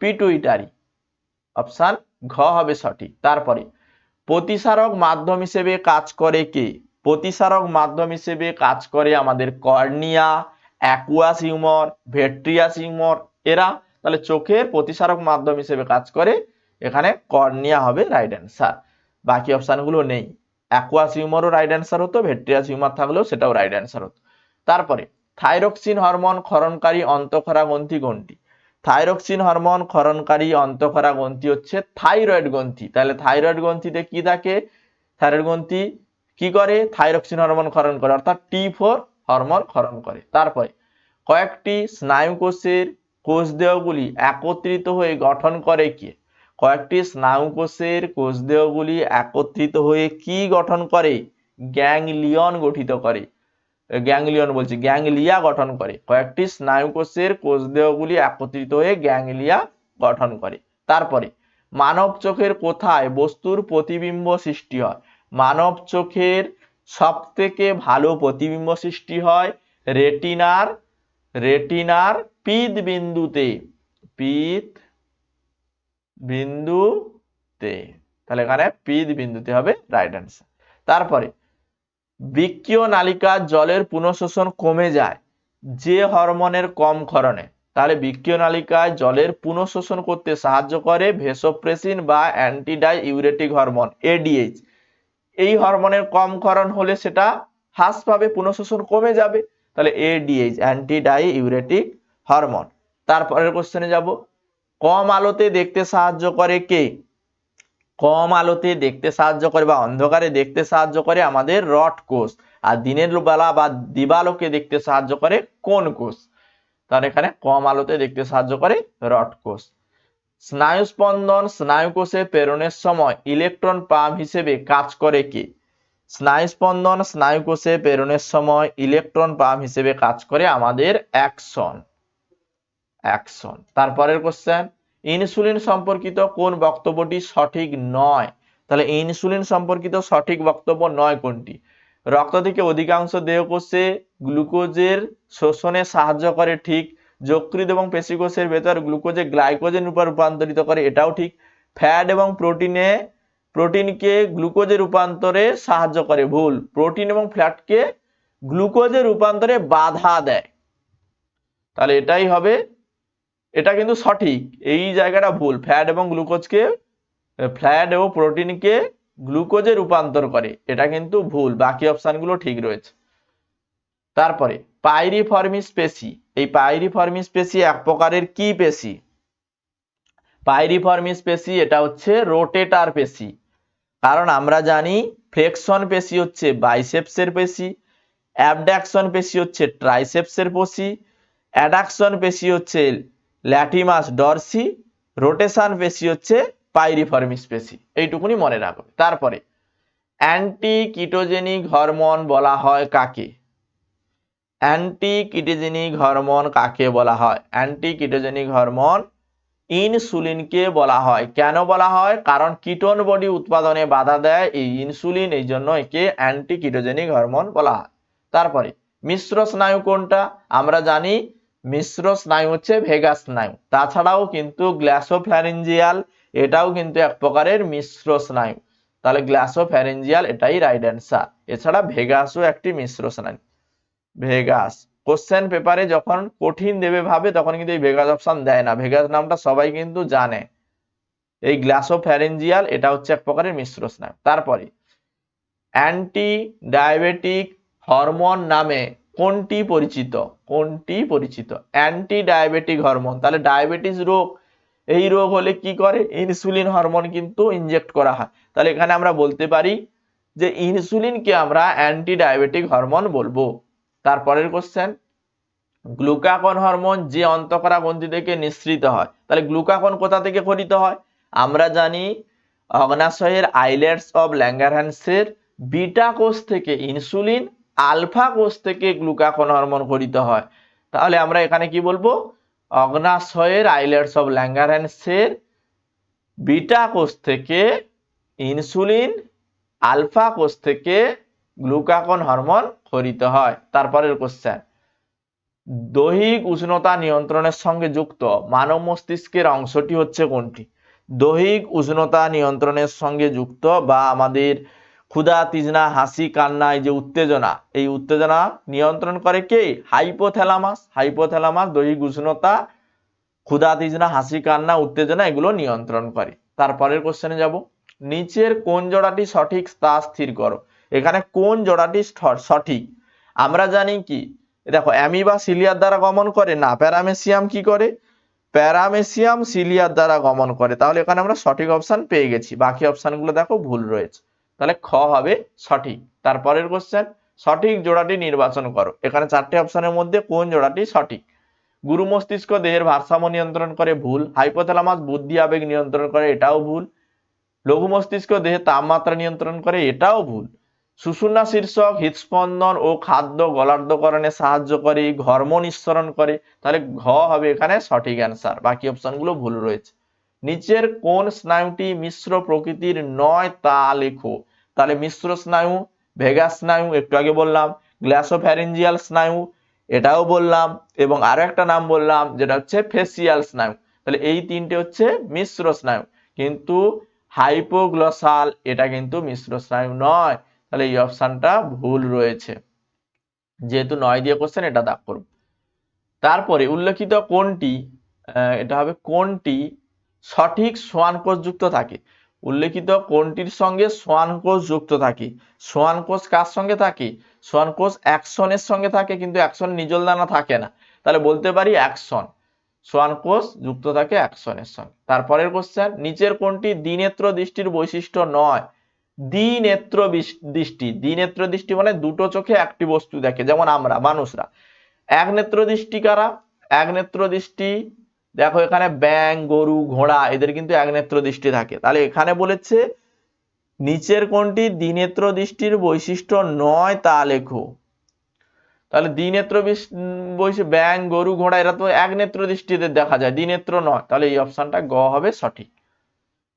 S1: পিটুইটারি। অপশন ঘ হবে সঠিক। তারপরে প্রতিসারক মাধ্যম হিসেবে কাজ করে কে? প্রতিসারক মাধ্যম হিসেবে কাজ করে আমাদের cornea, aqueous humour, vitreous humour এরা। তাহলে চোখের প্রতিসারক মাধ্যম হিসেবে কাজ করে এখানে কর্নিয়া হবে রাইট অ্যান্সার। বাকি অপশনগুলো নেই। অ্যাকুয়াস হিউমারও রাইট অ্যান্সার হতো, ভিট্রিয়াস হিউমার থাকলেও সেটাও রাইট অ্যান্সার হতো। তারপরে থাইরক্সিন হরমোন ক্ষরণকারী অন্তঃক্ষরা গ্রন্থি কোনটি? থাইরক্সিন হরমোন ক্ষরণকারী অন্তঃক্ষরা গ্রন্থি হচ্ছে থাইরয়েড গ্রন্থি। তাহলে থাইরয়েড গ্রন্থিতে কি থাকে? থাইরয়েড গ্রন্থি কি করে? থাইরক্সিন হরমোন ক্ষরণ করে, অর্থাৎ T4 হরমোন ক্ষরণ করে। তারপরে কয়েকটি স্নায়ু কোষের কোষ দেহগুলি একত্রিত হয়ে গঠন করে কে? কয়েকটি স্নায়ুকোষের কোষদেহগুলি একত্রিত হয়ে কি গঠন করে? গ্যাংলিয়ন গঠিত করে। গ্যাংলিয়া গঠন করে। কয়েকটি স্নায়ুকোষের কোষদেহগুলি একত্রিত হয়ে গ্যাংলিয়া গঠন করে। তারপরে মানব চোখের কোথায় বস্তুর প্রতিবিম্ব সৃষ্টি হয়? মানব চোখের সবথেকে ভালো প্রতিবিম্ব সৃষ্টি হয় রেটিনার পীত বিন্দুতে। তাহলে এখানে পীত বিন্দুতে হবে রাইট অ্যান্সার। তারপরে বৃক্কীয় নালিকার জলের পুনঃশোষণ কমে যায় যে হরমোনের কম ক্ষরণে। তাহলে বৃক্কীয় নালিকায় জলের পুনঃশোষণ করতে সাহায্য করে ভেসোপ্রেসিন বা অ্যান্টিডাইউরেটিক হরমোন এডিএইচ। এই হরমোনের কম ক্ষরণ হলে সেটা হ্রাস পাবে, পুনঃশোষণ কমে যাবে। তাহলে এডিএইচ অ্যান্টিডাইউরেটিক হরমোন। তারপরের কোশ্চেনে যাব, কম আলোতে দেখতে সাহায্য করে কে? কম আলোতে দেখতে সাহায্য করে বা অন্ধকারে দেখতে সাহায্য করে আমাদের রড কোষ। আর দিনের বেলা বা দিবালোকে দেখতে সাহায্য করে কোন কোষ? তাহলে এখানে কম আলোতে দেখতে সাহায্য করে রড কোষ। স্নায়ুস্পন্দন স্নায়ুকোষে প্রেরণের সময় ইলেকট্রন পাম্প হিসেবে কাজ করে কে? স্নায়ুস্পন্দন স্নায়ুকোষে প্রেরণের সময় ইলেকট্রন পাম্প হিসেবে কাজ করে আমাদের অ্যাক্সন। তারপরের কোশ্চেন, ইনসুলিন সম্পর্কিত কোন বক্তব্যটি সঠিক নয়? তাহলে ইনসুলিন সম্পর্কিত সঠিক বক্তব্য নয় কোনটি? রক্ত থেকে অধিকাংশ দেহকোষে গ্লুকোজের শোষণে সাহায্য করে, ঠিক। যকৃৎ এবং পেশিকোষের ভেতর গ্লুকোজে গ্লাইকোজেন রূপে রূপান্তরিত করে, এটাও ঠিক। ফ্যাট এবং প্রোটিনকে গ্লুকোজে রূপান্তরে সাহায্য করে, ভুল। প্রোটিন এবং ফ্যাটকে গ্লুকোজে রূপান্তরে বাধা দেয়। তাহলে এটাই হবে, এটা কিন্তু সঠিক, এই জায়গাটা ভুল। ফ্যাট এবং প্রোটিনকে গ্লুকোজে রূপান্তর করে, এটা কিন্তু ভুল। বাকি অপশনগুলো ঠিক রয়েছে। তারপরে পাইরিফর্মিস পেশি, এই পাইরিফর্মিস পেশি এক প্রকারের কি পেশি? পাইরিফর্মিস পেশি এটা হচ্ছে রোটেটার পেশি। কারণ আমরা জানি ফ্লেকশন পেশি হচ্ছে বাইসেপসের পেশি, অ্যাবডাকশন পেশি হচ্ছে ট্রাইসেপসের পেশি, অ্যাডাকশন পেশি হচ্ছে ল্যাটিমাস ডরসি, রোটেশন পেশি হচ্ছে পাইরিফর্মিস পেশি। এইটুকুনি মনে রাখবে। তারপরে অ্যান্টিকিটোজেনিক হরমোন বলা হয় কাকে? অ্যান্টিকিটোজেনিক হরমোন কাকে বলা হয়? অ্যান্টিকিটোজেনিক হরমোন ইনসুলিনকে বলা হয়। কেন বলা হয়? কারণ কিটোন বডি উৎপাদনে বাধা দেয় এই ইনসুলিন, এই জন্য একে অ্যান্টিকিটোজেনিক হরমোন বলা হয়। তারপরে মিশ্র স্নায়ু কোনটা? আমরা জানি মিশ্র স্নায়ু হচ্ছে ভেগাস স্নায়ু। তাছাড়াও কিন্তু গ্ল্যাসোফ্যারিঞ্জিয়াল, এটাও কিন্তু এক প্রকারের মিশ্র স্নায়ু। তাহলে গ্ল্যাসোফ্যারিঞ্জিয়াল এটাই রাইট অ্যান্সার। এছাড়া ভেগাসও একটি মিশ্র স্নায়ু। ভেগাস কোশ্চেন পেপারে যখন কঠিন দেবে ভাবে তখন কিন্তু এই ভেগাস অপশন দেয় না। ভেগাস নামটা সবাই কিন্তু জানে। এই গ্ল্যাসোফ্যারিঞ্জিয়াল এটা হচ্ছে এক প্রকারের মিশ্র স্নায়ু। তারপরে অ্যান্টি ডায়াবেটিক হরমোন নামে কোনটি পরিচিত? Anti diabetic hormone. তাহলে ডায়াবেটিস রোগ, এই রোগ হলে কি করে? ইনসুলিন হরমোন কিন্তু ইনজেক্ট করা হয়। তাহলে এখানে আমরা বলতে পারি যে ইনসুলিনকে আমরা অ্যান্টি ডায়াবেটিক হরমোন বলবো। তারপরের কোশ্চেন, গ্লুকাগন হরমোন যে অন্তঃকরা গ্রন্থি থেকে নিঃসৃত হয়। তাহলে গ্লুকাগন কোথা থেকে খরিত হয়? আমরা জানি অগ্নাশয়ের আইলেটস অব ল্যাঙ্গারহ্যান্সের বিটা কোষ থেকে ইনসুলিন, আলফা কোষ থেকে গ্লুকাগন হরমোন খরিত হয়। তাহলে আমরা এখানে কি বলবো? অগ্নাশয়ের আইলেটস অব ল্যাঙ্গারহ্যান্সের বিটা কোষ থেকে ইনসুলিন, আলফা কোষ থেকে গ্লুকাগন হরমোন খরিত হয়। তারপরের কোশ্চেন, দৈহিক উষ্ণতা নিয়ন্ত্রণের সঙ্গে যুক্ত মানব মস্তিষ্কের অংশটি হচ্ছে কোনটি? দৈহিক উষ্ণতা নিয়ন্ত্রণের সঙ্গে যুক্ত বা আমাদের ক্ষুধা, তৃষ্ণা, হাসি, কান্না, এই যে উত্তেজনা, এই উত্তেজনা নিয়ন্ত্রণ করে কে? হাইপোথ্যালামাস দৈহিক উষ্ণতা, ক্ষুধা, তৃষ্ণা, হাসি, কান্না, উত্তেজনা এগুলো নিয়ন্ত্রণ করে। তারপরের কোশ্চেনে যাব, নিচের কোন জোড়াটি সঠিক তা স্থির করো। এখানে কোন জোড়াটি সঠিক? আমরা জানি কি, দেখো অ্যামিবা সিলিয়ার দ্বারা গমন করে না, প্যারামেসিয়াম কি করে? প্যারামেসিয়াম সিলিয়ার দ্বারা গমন করে। তাহলে এখানে আমরা সঠিক অপশন পেয়ে গেছি। বাকি অপশনগুলো দেখো ভুল রয়েছে। তাহলে খ হবে সঠিক। তারপরের কোশ্চেন, সঠিক জোড়াটি নির্বাচন করো। এখানে চারটে অপশনের মধ্যে কোন জোড়াটি সঠিক? গুরু মস্তিষ্ক দেহের ভারসাম্য নিয়ন্ত্রণ করে, ভুল। হাইপোথ্যালামাস বুদ্ধি আবেগ নিয়ন্ত্রণ করে, এটাও ভুল। লঘু মস্তিষ্ক দেহের তাপমাত্রা নিয়ন্ত্রণ করে, এটাও ভুল। সুষুম্না শীর্ষক হৃদস্পন্দন ও খাদ্য গলার্ধকরণে সাহায্য করে, ঘর্ম নিঃসরণ করে, তাহলে ঘ হবে এখানে সঠিক অ্যান্সার, বাকি অপশনগুলো ভুল রয়েছে। নিচের কোন স্নায়ুটি মিশ্র প্রকৃতির নয় তা লেখো। তাহলে মিশ্র স্নায়ু, ভেগাস স্নায়ু একটু আগে বললাম, গ্ল্যাসোফ্যারিঞ্জিয়াল স্নায়ু এটাও বললাম, এবং আরো একটা নাম বললাম যেটা হচ্ছে ফেসিয়াল স্নায়ু। তাহলে এই তিনটে হচ্ছে মিশ্র স্নায়ু, কিন্তু হাইপোগ্লসাল এটা কিন্তু মিশ্র স্নায়ু নয়, তাহলে এই অপশনটা ভুল রয়েছে। যেহেতু 9 দিয়ে কোশ্চেন, এটা দাগ করব। তারপরে উল্লেখিত কোনটি, এটা হবে কোনটি সঠিক সোয়ান কোষ যুক্ত থাকে। উল্লেখিত কোনটির সঙ্গে সোয়ান কোষ যুক্ত থাকে। সোয়ান কোষ কার সঙ্গে থাকে? সোয়ান কোষ অ্যাকসনের সঙ্গে থাকে, কিন্তু অ্যাকসন নিজল দানা থাকে না, তাহলে বলতে পারি অ্যাকসন। সোয়ান কোষ যুক্ত থাকে অ্যাকসনের সঙ্গে। তারপরের কোশ্চেন, নিচের কোনটি দ্বিনেত্র দৃষ্টির বৈশিষ্ট্য নয়। দ্বিনেত্র দৃষ্টি, দ্বিনেত্র দৃষ্টি মানে দুটো চোখে একটি বস্তু দেখে, যেমন আমরা মানুষরা। এক নেত্র দৃষ্টি কারা? এক নেত্র দৃষ্টি দেখো এখানে ব্যাঙ, গরু, ঘোড়া এদের কিন্তু এক নেত্র দৃষ্টি থাকে। তাহলে এখানে বলেছে নিচের কোনটি দ্বিনেত্র দৃষ্টির বৈশিষ্ট্য নয় তা লেখো। তাহলে দ্বিনেত্র ব্যাঙ, গরু, ঘোড়া এরা তো এক নেত্র দৃষ্টিতে দেখা যায়, দ্বিনেত্র নয়, তাহলে এই অপশনটা গ হবে সঠিক।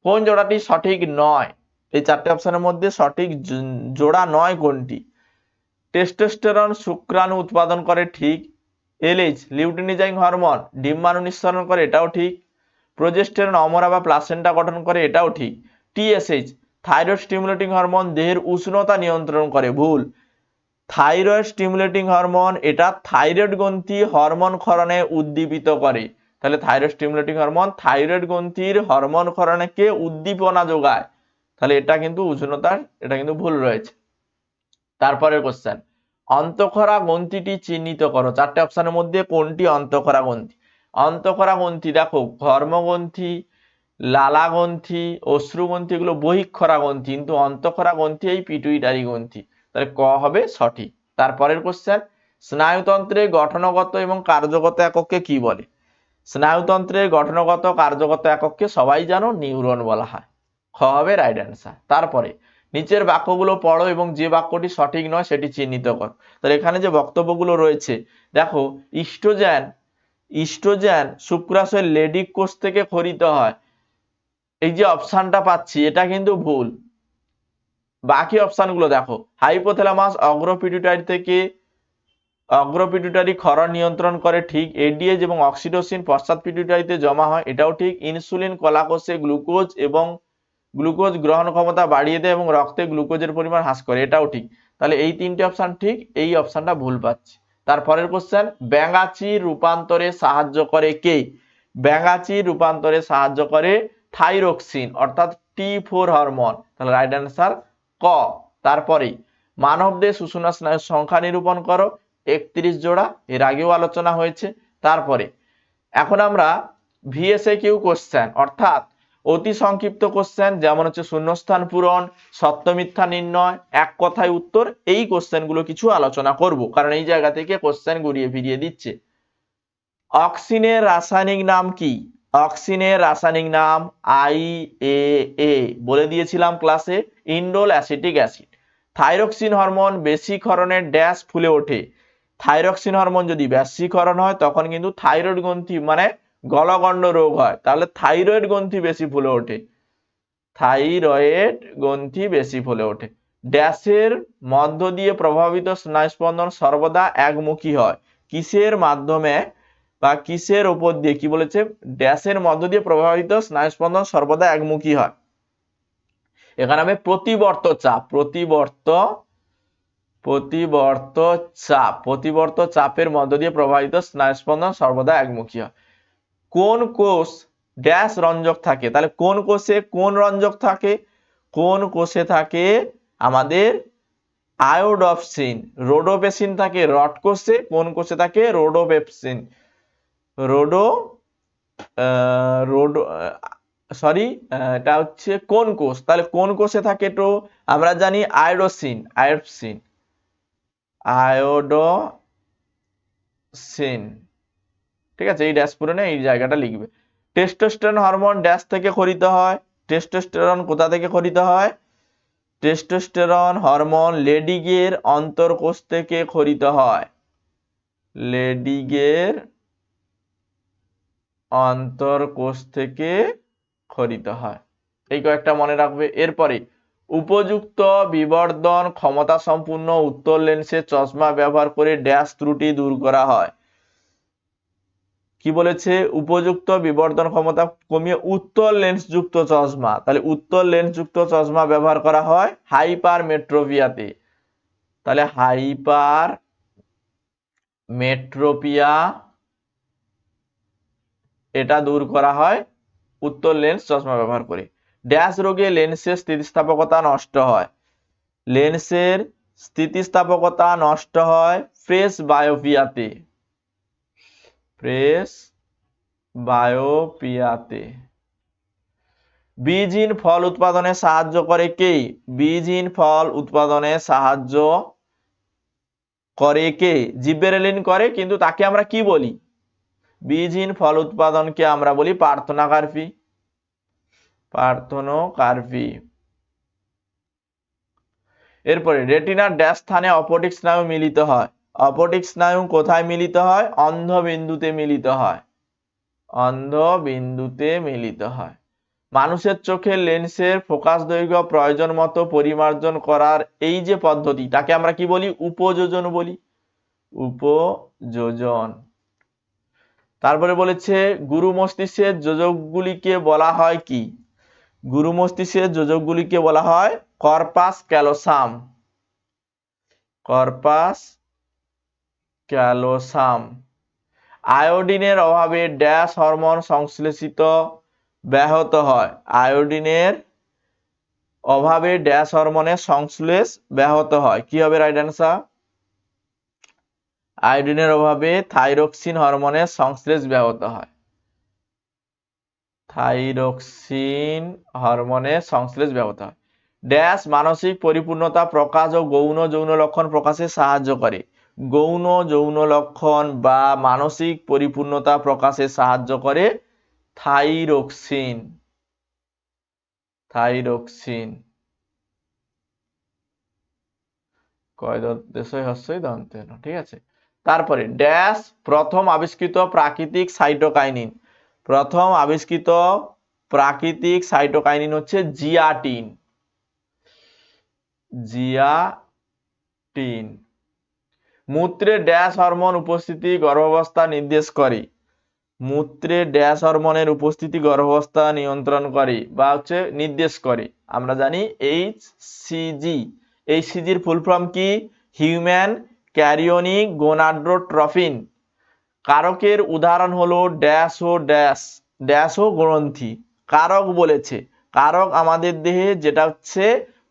S1: কোন জোড়াটি সঠিক নয়? এই চারটে অপশনের মধ্যে সঠিক জোড়া নয় কোনটি? টেস্টোস্টেরন শুক্রাণু উৎপাদন করে, ঠিক। এলএইচ লিউটিনিজাইং হরমোন ডিম্বাণু নিঃসরণ করে, এটাও ঠিক। প্রোজেস্টেরন অমরা বা প্লাসেন্টা গঠন করে, এটাও ঠিক। টিএসএইচ থাইরয়েড স্টিমুলেটিং হরমোন দেহের উষ্ণতা নিয়ন্ত্রণ করে, ভুল। থাইরয়েড স্টিমুলেটিং হরমোন এটা থাইরয়েড গ্রন্থি হরমোন ক্ষরণে উদ্দীপিত করে, তাহলে থাইরয়েড স্টিমুলেটিং হরমোন থাইরয়েড গ্রন্থির হরমোন ক্ষরণকে উদ্দীপনা যোগায়, তাহলে এটা কিন্তু উষ্ণতার, এটা কিন্তু ভুল রয়েছে। তারপরে কোশ্চেন, অন্তঃক্ষরা গ্রন্থিটি চিহ্নিত করো। চারটে অপশনের মধ্যে কোনটি অন্তঃক্ষরা গ্রন্থি? অন্তঃক্ষরা গ্রন্থি দেখো ঘর্মগ্রন্থি, লালা গ্রন্থি, অশ্রু গ্রন্থি এগুলো বহিঃক্ষরা গ্রন্থি, কিন্তু অন্তঃক্ষরা গ্রন্থি এই পিটুইটারি গ্রন্থি, তাহলে ক হবে সঠিক। তারপরের কোশ্চেন, স্নায়ুতন্ত্রের গঠনগত এবং কার্যগত একককে কি বলে? স্নায়ুতন্ত্রের গঠনগত কার্যগত একককে সবাই জানো, নিউরন বলা হয়, খ হবে রাইট অ্যান্সার। তারপরে নিচের বাক্যগুলো পড়ো এবং যে বাক্যটি সঠিক নয় সেটি চিহ্নিত করো। তাহলে এখানে যে বক্তব্যগুলো রয়েছে দেখো, ইস্ট্রোজেন, ইস্ট্রোজেন শুক্রাশয়ের লেডিক কোষ থেকে ক্ষরিত হয়, এই যে অপশনটা পাচ্ছি এটা কিন্তু ভুল। বাকি অপশনগুলো দেখো, হাইপোথ্যালামাস অগ্রপিটুইটারি থেকে, অগ্রপিটুইটারি ক্ষরণ নিয়ন্ত্রণ করে, ঠিক। এডিএইচ এবং অক্সিটোসিন পশ্চাৎ পিটুইটারিতে জমা হয়, এটাও ঠিক। ইনসুলিন কলাকোষে গ্লুকোজ এবং গ্লুকোজ গ্রহণ ক্ষমতা বাড়িয়ে দেয় এবং রক্তে গ্লুকোজের পরিমাণ হ্রাস করে, এটাও ঠিক। তাহলে এই তিনটে অপশন ঠিক, এই অপশনটা ভুল পাচ্ছি। তারপরের কোশ্চেন, ব্যাঙাচির রূপান্তরে সাহায্য করে কে? ব্যাঙাচির রূপান্তরে সাহায্য করে থাইরক্সিন অর্থাৎ T4 হরমোন, তাহলে রাইট অ্যান্সার ক। তারপরে মানবদেহ সুষুম্না স্নায়ুর সংখ্যা নিরূপণ করো, 31 জোড়া, এর আগেও আলোচনা হয়েছে। তারপরে এখন আমরা VSAQ কোশ্চেন অর্থাৎ অতি সংক্ষিপ্ত কোশ্চেন, যেমন হচ্ছে শূন্যস্থান পূরণ, সত্য মিথ্যা নির্ণয়, এক কথায় উত্তর, এই কোশ্চেনগুলো কিছু আলোচনা করব, কারণ এই জায়গা থেকে কোশ্চেন ঘুরিয়ে ফিরিয়ে দিচ্ছে। অক্সিনের রাসায়নিক নাম কি? অক্সিনের রাসায়নিক নাম IAA, বলে দিয়েছিলাম ক্লাসে, indole acetic acid. Thyroxine hormone বেশি ক্ষরণে ড্যাশ ফুলে ওঠে। থাইরক্সিন হরমোন যদি বেশি ক্ষরণ হয় তখন কিন্তু থাইরয়েড গ্রন্থি মানে গলগণ্ড রোগ হয়, তাহলে থাইরয়েড গ্রন্থি বেশি ফুলে ওঠে, থাইরয়েড গ্রন্থি বেশি ফুলে ওঠে। ড্যাশের মধ্য দিয়ে প্রভাবিত স্নায়ুস্পন্দন সর্বদা একমুখী হয়, কিসের মাধ্যমে বা কিসের উপর দিয়ে, কি বলেছে, ড্যাশের মধ্য দিয়ে প্রভাবিত স্নায়ুস্পন্দন সর্বদা একমুখী হয়। এখানে হবে প্রতিবর্ত চাপ, প্রতিবর্ত চাপের মধ্য দিয়ে প্রভাবিত স্নায়ুস্পন্দন সর্বদা একমুখী হয়। কোন কোষ ড্যাশ রঞ্জক থাকে? তাহলে কোন কোষে কোন রঞ্জক থাকে? কোন কোষে থাকে আমাদের আয়োডপসিন, রোডোপেসিন থাকে রড কোষে, কোন কোষে থাকে রোডোপেপসিন, এটা হচ্ছে কোন কোষ, তাহলে কোন কোষে থাকে? তো আমরা জানি আয়োডোসিন, আয়োডোসিন, ঠিক আছে, এই ড্যাশ পূরণে এই জায়গাটা লিখবে। টেস্টোস্টেরন হরমোন ড্যাশ থেকে ক্ষরিত হয়। টেস্টোস্টেরন কোথা থেকে ক্ষরিত হয়? টেস্টোস্টেরন হরমোন লেডিগের অন্তর্কোষ থেকে ক্ষরিত হয়। লেডিগের অন্তর্কোষ থেকে ক্ষরিত হয়। এই কয়েকটা মনে রাখবে। এরপরে উপযুক্ত বিবর্ধন ক্ষমতা সম্পূর্ণ উত্তল লেন্সের চশমা ব্যবহার করে ড্যাশ ত্রুটি দূর করা হয়। কি বলেছে? উপযুক্ত বিবর্ধন ক্ষমতা কমিয়ে উত্তল লেন্স যুক্ত চশমা, তাহলে উত্তল লেন্স যুক্ত চশমা ব্যবহার করা হয় হাইপার মেট্রোপিয়াতে। তাহলে হাইপার মেট্রোপিয়া এটা দূর করা হয় উত্তল লেন্স চশমা ব্যবহার করে। ড্যাশ রোগে লেন্সের স্থিতিস্থাপকতা নষ্ট হয়। লেন্সের স্থিতিস্থাপকতা নষ্ট হয় ফ্রেশ বায়োপিয়াতে। ফ্রেশ বায়োপিয়াতে। বীজহীন ফল উৎপাদনে সাহায্য করে কে? বীজহীন ফল উৎপাদনে সাহায্য করে কে? জিবেরেলিন করে, কিন্তু তাকে আমরা কি বলি? বীজহীন ফল উৎপাদনকে আমরা বলি পার্থেনোকার্পি। পার্থেনোকার্পি। এরপরে রেটিনার ড্যাশ স্থানে অপটিক স্নায়ু মিলিত হয়। অপটিক স্নায়ু কোথায় মিলিত হয়? অন্ধবিন্দুতে মিলিত হয়। অন্ধবিন্দুতে মিলিত হয়। মানুষের চোখের লেন্সের ফোকাস দৈর্ঘ্য প্রয়োজন মতো পরিমার্জন করার এই যে পদ্ধতি, তাকে আমরা কি বলি? উপযোজন বলি। উপযোজন। তারপরে বলেছে গুরু মস্তিষ্কের যোজকগুলিকে বলা হয় কি? গুরু মস্তিষ্কের যোজকগুলিকে বলা হয় কর্পাস ক্যালোসাম। Corpus callosum. আয়োডিনের অভাবে ড্যাশ হরমোন সংশ্লেষিত ব্যাহত হয়। আয়োডিনের অভাবে ড্যাশ হরমোনের সংশ্লেষ ব্যাহত হয়। কি হবে রাইট অ্যান্সার? আয়োডিনের অভাবে থাইরক্সিন হরমোনের সংশ্লেষ ব্যাহত হয়। থাইরক্সিন হরমোনের সংশ্লেষ ব্যাহত হয়। ড্যাশ মানসিক পরিপূর্ণতা প্রকাশ ও গৌণ যৌন লক্ষণ প্রকাশে সাহায্য করে। গৌণ যৌন লক্ষণ বা মানসিক পরিপূর্ণতা প্রকাশে সাহায্য করে থাইরক্সিন। থাইরক্সিন। ঠিক আছে। তারপরে ড্যাশ প্রথম আবিষ্কৃত প্রাকৃতিক সাইটোকাইনিন। প্রথম আবিষ্কৃত প্রাকৃতিক সাইটোকাইনিন হচ্ছে জিয়াটিন। জিয়াটিন। মূত্রে ড্যাশ হরমোন উপস্থিতি গর্ভাবস্থা নির্দেশ করে। মূত্রে ড্যাশ হরমোনের উপস্থিতি গর্ভাবস্থা নিয়ন্ত্রণ করে বা হচ্ছে নির্দেশ করে। আমরা জানি এইচসিজি। এইচসিজির ফুল ফর্ম কি? Human chorionic gonadotrophin. কারকের উদাহরণ হলো ড্যাশ ও ড্যাশ। ড্যাশ ও গ্রন্থি। কারক বলেছে, কারক আমাদের দেহে যেটা হচ্ছে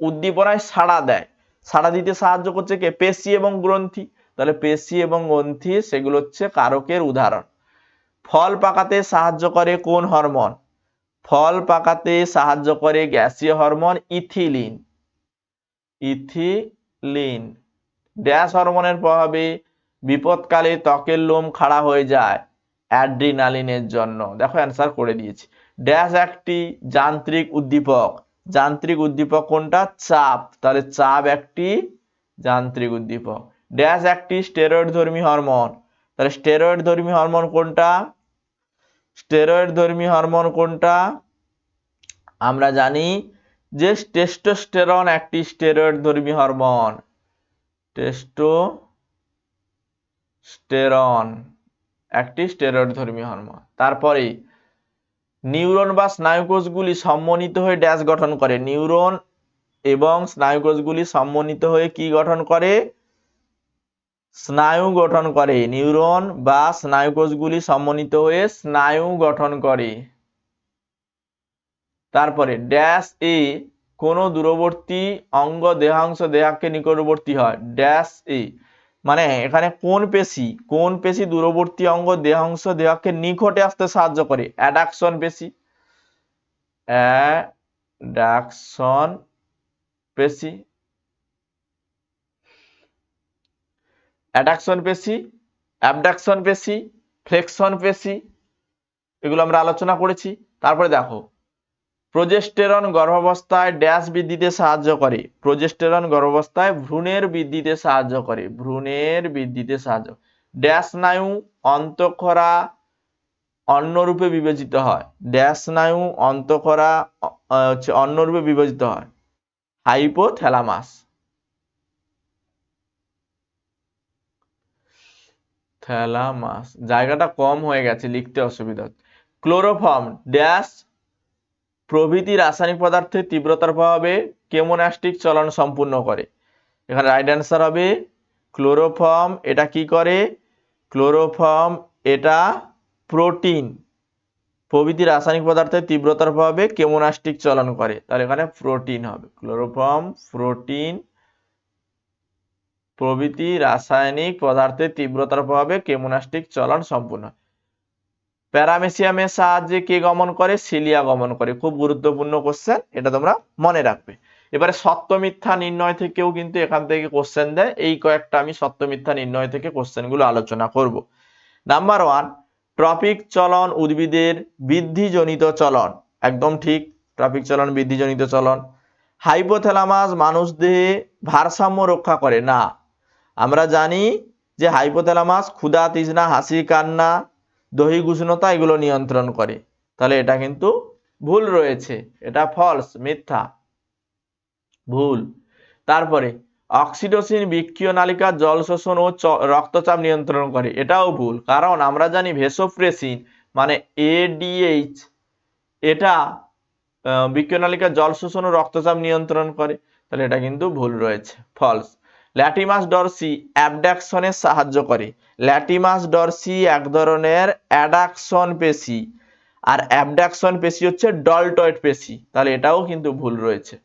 S1: উদ্দীপনায় সাড়া দেয়, সাড়া দিতে সাহায্য করছে কে? পেশি এবং গ্রন্থি। তাহলে পেশি এবং গ্রন্থি সেগুলো হচ্ছে কারকের উদাহরণ। ফল পাকাতে সাহায্য করে কোন হরমোন? ফল পাকাতে সাহায্য করে গ্যাসীয় হরমোন ইথিলিন। ইথিলিন। ড্যাশ হরমোনের প্রভাবে বিপদকালে ত্বকের লোম খাড়া হয়ে যায় অ্যাড্রিনালিনের জন্য। দেখো অ্যান্সার করে দিয়েছি। ড্যাশ একটি যান্ত্রিক উদ্দীপক। যান্ত্রিক উদ্দীপক কোনটা? চাপ। তাহলে চাপ একটি যান্ত্রিক উদ্দীপক। ড্যাশ একটি স্টেরয়েড ধর্মী হরমোন। তাহলে স্টেরয়েড ধর্মী হরমোন কোনটা? স্টেরয়েড ধর্মী হরমোন কোনটা? আমরা জানি যে টেস্টোস্টেরন একটি স্টেরয়েড ধর্মী হরমোন। টেস্টোস্টেরন একটি স্টেরয়েড ধর্মী হরমোন। তারপরে নিউরন বা স্নায়ুকোষগুলি সমন্বিত হয়ে ড্যাশ গঠন করে। নিউরন এবং স্নায়ুকোষগুলি সমন্বিত হয়ে কি গঠন করে? স্নায়ু গঠন করে। নিউরন বা স্নায়ুকোষগুলি সমন্বিত হয়ে স্নায়ু গঠন করে। তারপরে ড্যাশ এ কোন দূরবর্তী অঙ্গ দেহাংশ দেহাকে নিকটবর্তী হয়। ড্যাশ এ মানে এখানে কোন পেশি, কোন পেশি দূরবর্তী অঙ্গ দেহাংশ দেহাকে নিকটে আসতে সাহায্য করে? অ্যাডাকশন পেশি। অ্যাডাকশন পেশি। অ্যাডাকশন পেশি, অ্যাবডাকশন পেশি, ফ্লেক্সন পেশি, এগুলো আমরা আলোচনা করেছি। তারপরে দেখো প্রোজেস্টেরন গর্ভাবস্থায় ড্যাশ বৃদ্ধিতে সাহায্য করে, প্রোজেস্টেরন গর্ভাবস্থায় ভ্রূণের বৃদ্ধিতে সাহায্য করে, ভ্রূণের বৃদ্ধিতে সাহায্য। ড্যাশ স্নায়ু অন্তঃক্ষরা অন্যরূপে বিবেচিত হয়, ড্যাশ স্নায়ু অন্তঃক্ষরা হচ্ছে অন্যরূপে বিবেচিত হয়, হাইপোথ্যালামাস, থ্যালামাস, জায়গাটা কম হয়ে গেছে লিখতে অসুবিধা হচ্ছে। ক্লোরোফর্ম ড্যাশ প্রভৃতি রাসায়নিক পদার্থের তীব্রতার প্রভাবে কেমোন্যাস্টিক চলন সম্পূর্ণ করে। এখানে রাইট অ্যান্সার হবে ক্লোরোফর্ম। এটা কি করে? ক্লোরোফর্ম এটা প্রোটিন প্রভৃতি রাসায়নিক পদার্থের তীব্রতার প্রভাবে কেমোন্যাস্টিক চলন করে, তাহলে এখানে প্রোটিন হবে। ক্লোরোফর্ম প্রোটিন প্রভৃতি রাসায়নিক পদার্থের তীব্রতার প্রভাবে কেমোন্যাস্টিক চলন সম্পূর্ণ। প্যারামেসিয়ামের সাহায্যে কে গমন করে? সিলিয়া গমন করে। খুব গুরুত্বপূর্ণ কোশ্চেন, এটা তোমরা মনে রাখবে। এবারে সত্য মিথ্যা নির্ণয় থেকেও কিন্তু এখান থেকে কোশ্চেন দেয়, এই কয়েকটা আমি সত্য মিথ্যা নির্ণয় থেকে কোশ্চেনগুলো আলোচনা করব। নাম্বার 1, ট্রপিক চলন উদ্ভিদের বৃদ্ধিজনিত চলন, একদম ঠিক, ট্রপিক চলন বৃদ্ধিজনিত চলন। হাইপোথ্যালামাস মানুষ দেহে ভারসাম্য রক্ষা করে না। আমরা জানি যে হাইপোথ্যালামাস ক্ষুধা তৃষ্ণা হাসি কান্না দৈহিক উষ্ণতা এগুলো নিয়ন্ত্রণ করে, তাহলে এটা কিন্তু ভুল রয়েছে, এটা ফলস, মিথ্যা, ভুল। তারপরে অক্সিটোসিন বৃক্কীয় নালিকার জল শোষণ ও রক্তচাপ নিয়ন্ত্রণ করে, এটাও ভুল, কারণ আমরা জানি ভেসোপ্রেসিন মানে এডিএইচ এটা বৃক্কীয় নালিকার জল শোষণ ও রক্তচাপ নিয়ন্ত্রণ করে, তাহলে এটা কিন্তু ভুল রয়েছে, ফলস। ল্যাটিমাস ডরসি অ্যাবডাকশনে সাহায্য করে, ল্যাটিমাস ডরসি এক ধরনের অ্যাডাকশন পেশি, আর অ্যাবডাকশন পেশি হচ্ছে ডলটয়েড পেশি, তাহলে এটাও কিন্তু ভুল রয়েছে।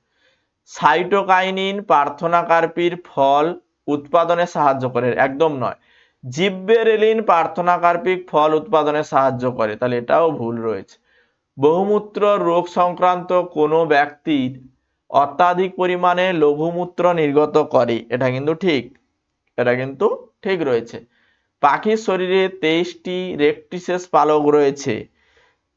S1: সাইটোকাইনিন প্রার্থনাকারীর ফল উৎপাদনে সাহায্য করে, একদম নয়। জিব্বেরেলিন প্রার্থনাকারীর ফল উৎপাদনে সাহায্য করে, তাহলে এটাও ভুল রয়েছে। বহুমূত্র রোগ সংক্রান্ত কোনো ব্যক্তির অত্যাধিক পরিমাণে লঘুমূত্র নির্গত করে, এটা কিন্তু ঠিক, এটা কিন্তু ঠিক রয়েছে। পাখির শরীরে 23টি রেকটিসেস পালক রয়েছে,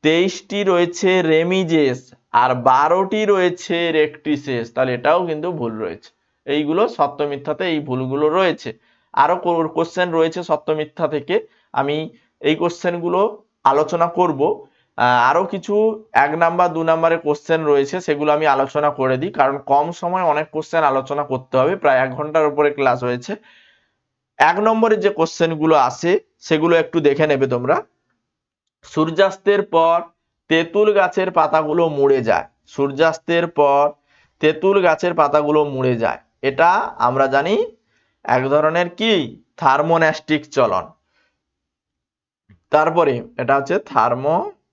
S1: 23টি রয়েছে রেমিজেস আর 12টি রয়েছে রেকটিসেস, তাহলে এটাও কিন্তু ভুল রয়েছে। এইগুলো সত্য মিথ্যাতে এই ভুলগুলো রয়েছে। আরো কোশ্চেন রয়েছে সত্য মিথ্যা থেকে, আমি এই কোশ্চেনগুলো আলোচনা করব। আরো কিছু 1 নাম্বার 2 নাম্বারের কোশ্চেন রয়েছে, সেগুলো আমি আলোচনা করে দিই, কারণ কম সময় অনেক কোশ্চেন আলোচনা করতে হবে, প্রায় 1 ঘন্টার উপরে ক্লাস হয়েছে। 1 নম্বরে যে কোশ্চেনগুলো আসে সেগুলো একটু দেখে নেবে তোমরা। সূর্যাস্তের পর তেঁতুল গাছের পাতাগুলো মুড়ে যায়, সূর্যাস্তের পর তেঁতুল গাছের পাতাগুলো মুড়ে যায়, এটা আমরা জানি এক ধরনের কি থার্মোন্যাস্টিক চলন। তারপরে এটা হচ্ছে থার্মোন্যাস্টিক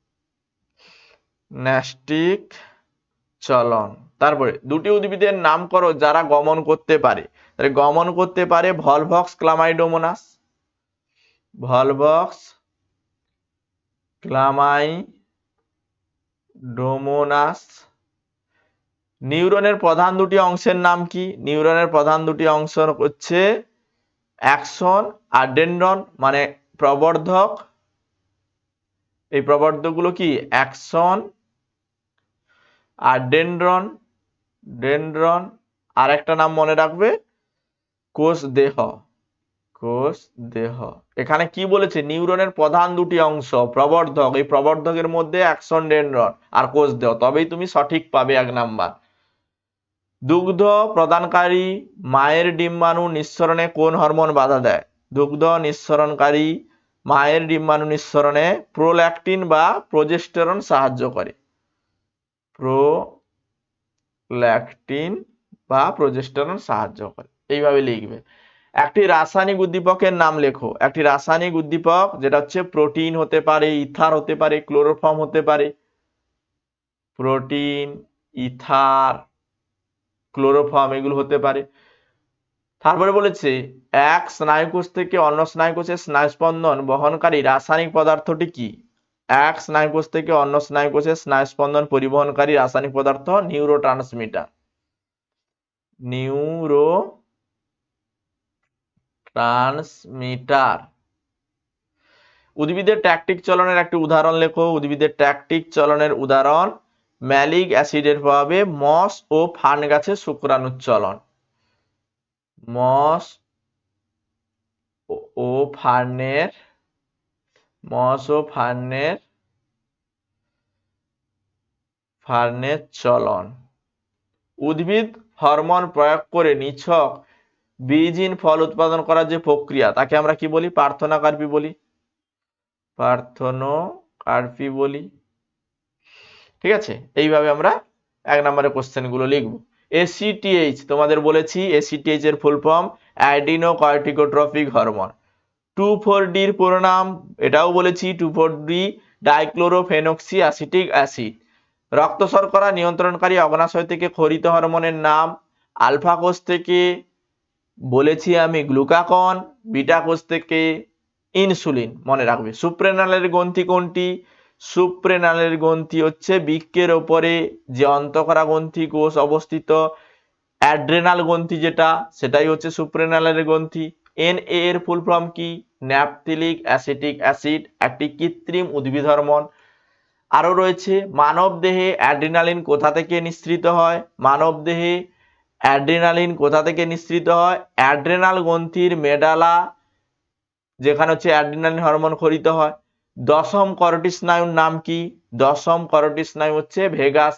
S1: চলন। তারপরে দুটি উদ্ভিদের নাম করো যারা গমন করতে পারে, তাহলে গমন করতে পারে ভলভক্স ক্লামাইডোমোনাস, ভলভক্স ক্লামাইডোমোনাস। নিউরনের প্রধান দুটি অংশের নাম কি? নিউরনের প্রধান দুটি অংশ হচ্ছে অ্যাক্সন আর ডেনড্রন, মানে প্রবর্ধক। এই প্রবর্ধকগুলো কি? অ্যাক্সন আর ডেনড্রন, ডেনড্রন। আর একটা নাম মনে রাখবে, কোষ দেহ, কোষ দেহ। এখানে কি বলেছে? নিউরনের প্রধান দুটি অংশ প্রবর্ধক, এই প্রবর্ধকের মধ্যে অ্যাক্সন ডেনড্রন আর কোষ দেহ, তবেই তুমি সঠিক পাবে 1 নাম্বার। দুগ্ধ প্রদানকারী মায়ের ডিম্বাণু নিঃসরণে কোন হরমোন বাধা দেয়? দুগ্ধ নিঃসরণকারী মায়ের ডিম্বাণু নিঃসরণে প্রোল্যাকটিন বা প্রোজেস্টেরন সাহায্য করে, প্রোল্যাকটিন বা প্রোজেস্টেরন সাহায্য করে, এইভাবে লিখবে। একটি রাসায়নিক উদ্দীপকের নাম লেখো, একটি রাসায়নিক উদ্দীপক যেটা হচ্ছে প্রোটিন হতে পারে, ইথার হতে পারে, ক্লোরোফর্ম হতে পারে, প্রোটিন, ইথার, ক্লোরোফর্ম এগুলো হতে পারে। তারপরে বলেছে এক স্নায়ুকোষ থেকে অন্য স্নায়ুকোষে স্নায়ুস্পন্দন বহনকারী রাসায়নিক পদার্থটি কি? এক স্নায়ুকোষ থেকে অন্য স্নায়ুকোষে স্নায়ুস্পন্দন পরিবহনকারী রাসায়নিক পদার্থ নিউরোট্রান্সমিটার, নিউরোট্রান্সমিটার। উদ্ভিদের ট্যাকটিক চলনের একটি উদাহরণ লেখো। উদ্ভিদের ট্যাকটিক চলনের উদাহরণ ম্যালিক অ্যাসিডের প্রভাবে মস ও ফার্ন গাছের শুক্রাণুর চলন। মস ও ফার্নের চলন। উদ্ভিদ হরমোন প্রয়োগ করে নিছক বীজহীন ফল উৎপাদন করার যে প্রক্রিয়া তাকে আমরা কি বলি? পার্থেনোকার্পি বলি। ঠিক আছে, এইভাবে আমরা 1 নম্বরের কোশ্চেন গুলো লিখব। ACTH তোমাদের বলেছি, ACTH এর full form adeno corticotropic hormone. 2,4-D এর পুরো নাম এটাও বলেছি, 2,4-D ডাইক্লোরোফেনক্সি অ্যাসিটিক অ্যাসিড। রক্ত শর্করা নিয়ন্ত্রণকারী অগ্নাশয় থেকে ক্ষরিত হরমোনের নাম। আলফা কোষ থেকে বলেছি আমি গ্লুকাগন, বিটা কোষ থেকে ইনসুলিন, মনে রাখবে। সুপ্রেনালের গ্রন্থি কোনটি? সুপ্রেনালের গ্রন্থি হচ্ছে বৃক্কের ওপরে যে অন্তঃক্ষরা গ্রন্থি কোষ অবস্থিত, অ্যাড্রেনাল গ্রন্থি যেটা, সেটাই হচ্ছে সুপ্রেনালের গ্রন্থি। NA এর ফুল ফর্ম কি? ন্যাপথেলিক অ্যাসিটিক অ্যাসিড, একটি কৃত্রিম উদ্ভিদ হরমোন। আরো রয়েছে মানব দেহে অ্যাড্রিনালিন কোথা থেকে নিঃসৃত হয়? অ্যাড্রেনাল গ্রন্থির মেডালা, যেখানে হচ্ছে অ্যাড্রিনালিন হরমোন ক্ষরিত হয়। দশম করোটি স্নায়ুর নাম কি? দশম করোটি স্নায়ু হচ্ছে ভেগাস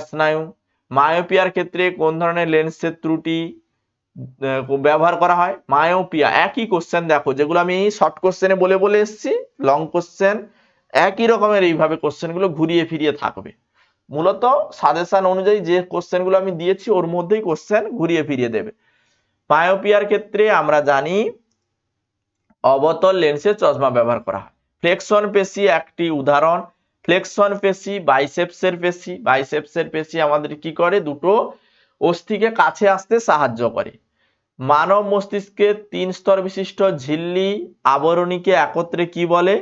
S1: স্নায়ু। মায়োপিয়ার ক্ষেত্রে কোন ধরনের লেন্সের ত্রুটি ব্যবহার করা হয়? মায়োপিয়া, একই কোশ্চেন দেখো, যেগুলো আমি শর্ট কোশ্চেনে বলে এসেছি, লং কোশ্চেন একই রকমের এইভাবে কোশ্চেন গুলো ঘুরিয়ে ফিরিয়ে থাকবে। মূলত সাজেশন অনুযায়ী যে কোশ্চেন গুলো আমি দিয়েছি ওর মধ্যেই কোশ্চেন ঘুরিয়ে ফিরিয়ে দেবে। মায়োপিয়ার ক্ষেত্রে আমরা জানি অবতল লেন্সের চশমা ব্যবহার করা হয়। ফ্লেক্সন পেশি একটি উদাহরণ। ফ্লেক্সন পেশি বাইসেপসের পেশি আমাদের কি করে? দুটো অস্থিকে কাছে আসতে সাহায্য করে। মানব মস্তিষ্কে 3 স্তর বিশিষ্ট ঝিল্লি আবরণীকে একত্রে কি বলে?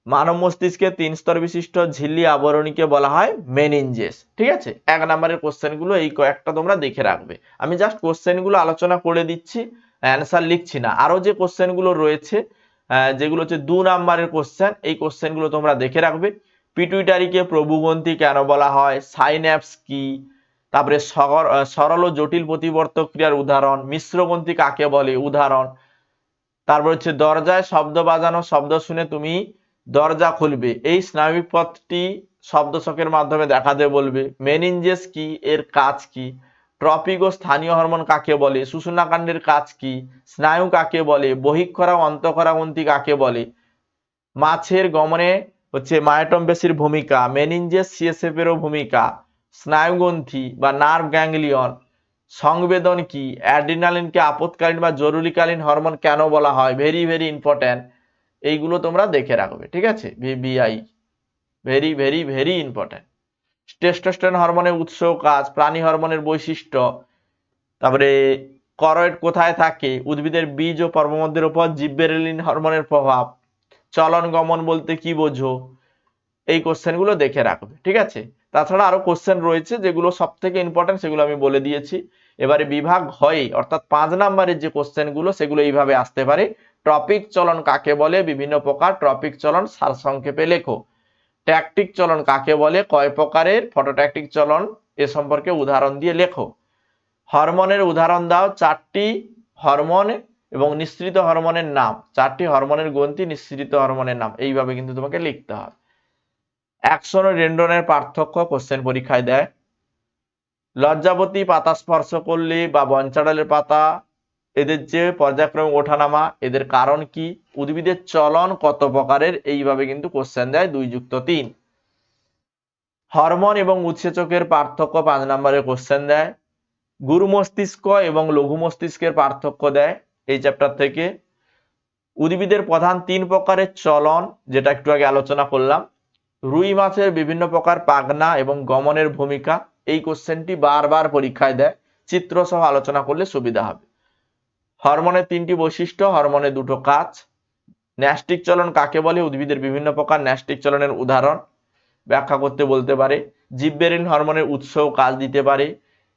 S1: মানব মস্তিষ্কে 3 স্তর বিশিষ্ট ঝিল্লি আবরণীকে বলা হয় মেনিনজেস। ঠিক আছে, 1 নম্বরের কোশ্চেন গুলো এই কয়েকটা তোমরা দেখে রাখবে। আমি জাস্ট কোশ্চেন গুলো আলোচনা করে দিচ্ছি, অ্যান্সার লিখছি না। আরো যে কোশ্চেন গুলো রয়েছে যেগুলো হচ্ছে 2 নম্বরের কোশ্চেন, এই কোশ্চেন গুলো তোমরা দেখে রাখবে। পিটুইটারিকে প্রভুগ্রন্থি কেন বলা হয়? সাইন্যাপস কি? তারপরে সরল ও জটিল প্রতিবর্তক ক্রিয়ার উদাহরণ। মিশ্রগ্রন্থি কাকে বলে? উদাহরণ। তারপর হচ্ছে দরজায় শব্দ বাজানো, শব্দ শুনে তুমি দরজা খুলবে, এই স্নায়বিক পথটি শব্দচকের মাধ্যমে দেখাতে বলবে। মেনিনজেস কি? এর কাজ কি? ট্রপিক ও স্থানীয় হরমোন কাকে বলে? সুষুম্নাকাণ্ডের কাজ কি? স্নায়ু কাকে বলে? বহিঃক্ষরা ও অন্তঃক্ষরা গ্রন্থি কাকে বলে? মাছের গমনে হচ্ছে মায়োটম পেশির ভূমিকা, মেনিনজেস CSF এরও ভূমিকা। স্নায়ুগ্রন্থি বা নার্ভ গ্যাংলিয়ন। সংবেদন কি? অ্যাড্রিনালিনকে আপৎকালীন বা জরুরিকালীন হরমোন কেন বলা হয়? ভেরি ভেরি ইম্পর্টেন্ট, এইগুলো তোমরা দেখে রাখবে। ঠিক আছে, VBI very very very important. Testosterone হরমোনের উৎস কাজ, প্রাণী হরমোনের বৈশিষ্ট্য, তারপরে করয়েড কোথায় থাকে? উদ্ভিদের বীজ ও পর্বমধ্যের উপর জিব্বেরেলিন হরমোনের প্রভাব। চলন গমন বলতে কি বোঝো? এই কোশ্চেন গুলো দেখে রাখবে। ঠিক আছে, তাছাড়া আরো কোশ্চেন রয়েছে যেগুলো সব থেকে ইম্পর্টেন্ট, সেগুলো আমি বলে দিয়েছি। এবারে বিভাগ হয় অর্থাৎ 5 নম্বরের যে কোশ্চেন গুলো সেগুলো এইভাবে আসতে পারে। ট্রপিক চলন কাকে বলে? বিভিন্ন প্রকার। ট্রপিক চলন সারসংক্ষেপে লেখো। ট্যাকটিক চলন কাকে বলে? কয় প্রকারের? ফটোট্যাকটিক চলন এ সম্পর্কে উদাহরণ দিয়ে লেখো। হরমোনের উদাহরণ দাও। 4টি হরমোন এবং নিঃসৃত হরমোনের নাম, 4টি হরমোনের গ্রন্থি, নিঃসৃত হরমোনের নাম, এইভাবে কিন্তু তোমাকে লিখতে হবে। অ্যাকশন ও রেন্ডনের পার্থক্য কোশ্চেন পরীক্ষায় দেয়। লজ্জাবতী পাতা স্পর্শ করলে বা বনচাঁড়ালের পাতা, এদের যে পর্যায়ক্রমে ওঠানামা, এদের কারণ কি? উদ্ভিদের চলন কত প্রকারের? এইভাবে কিন্তু কোশ্চেন দেয় 2+3। হরমোন এবং উৎসেচকের পার্থক্য 5 নম্বরের কোশ্চেন দেয়। গুরু মস্তিষ্ক এবং লঘু মস্তিষ্কের পার্থক্য দেয় এই চ্যাপ্টার থেকে। উদ্ভিদের প্রধান 3 প্রকারের চলন, যেটা একটু আগে আলোচনা করলাম। রুই মাছের বিভিন্ন প্রকার পাখনা এবং গমনের ভূমিকা, এই কোশ্চেনটি বারবার পরীক্ষায় দেয়, চিত্র সহ আলোচনা করলে সুবিধা হবে। হরমোনের 3টি বৈশিষ্ট্য, হরমোনের 2টো কাজ। ন্যাস্টিক চলন কাকে বলে? উদ্ভিদের বিভিন্ন প্রকার ন্যাস্টিক চলনের উদাহরণ ব্যাখ্যা করতে বলতে পারে। জিব্বেরেলিন হরমোনের উৎস ও কাজ দিতে পারে।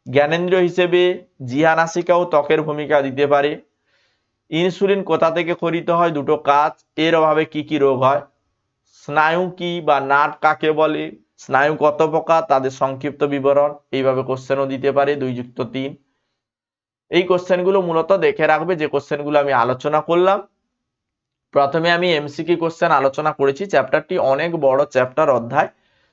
S1: জ্ঞানেন্দ্রিয় হিসেবে জিহ্বা, নাসিকা ও ত্বকের ভূমিকা দিতে পারে। ইনসুলিন কোথা থেকে খরিত হয়, দুটো কাজ। এর অভাবে কি কি রোগ হয়, স্নায়ু কি বা নার্ভ কাকে বলে, স্নায়ু কত প্রকার, তাদের সংক্ষিপ্ত বিবরণ। এইভাবে কোশ্চেনও দিতে পারে 2+3। এই কোশ্চেনগুলো মূলত দেখে রাখবে, যে কোশ্চেনগুলো আমি আলোচনা করলাম। প্রথমে আমি এমসিকিউ কোশ্চেন আলোচনা করেছি। চ্যাপ্টারটি অনেক বড় চ্যাপ্টার, অধ্যায়,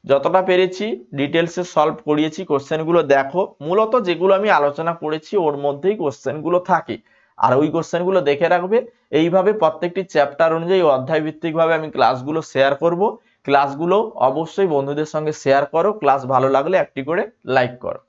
S1: যতটা পেরেছি ডিটেলসে সলভ করিয়েছি। কোশ্চেনগুলো দেখো, মূলত যেগুলো আমি আলোচনা করেছি ওর মধ্যেই কোশ্চেনগুলো থাকে, আর ওই কোশ্চেনগুলো দেখে রাখবে। এইভাবে প্রত্যেকটি চ্যাপ্টার অনুযায়ী অধ্যায় ভিত্তিক ভাবে আমি ক্লাসগুলো শেয়ার করব। ক্লাসগুলো অবশ্যই বন্ধুদের সঙ্গে শেয়ার করো। ক্লাস ভালো লাগলে একটি করে লাইক করো।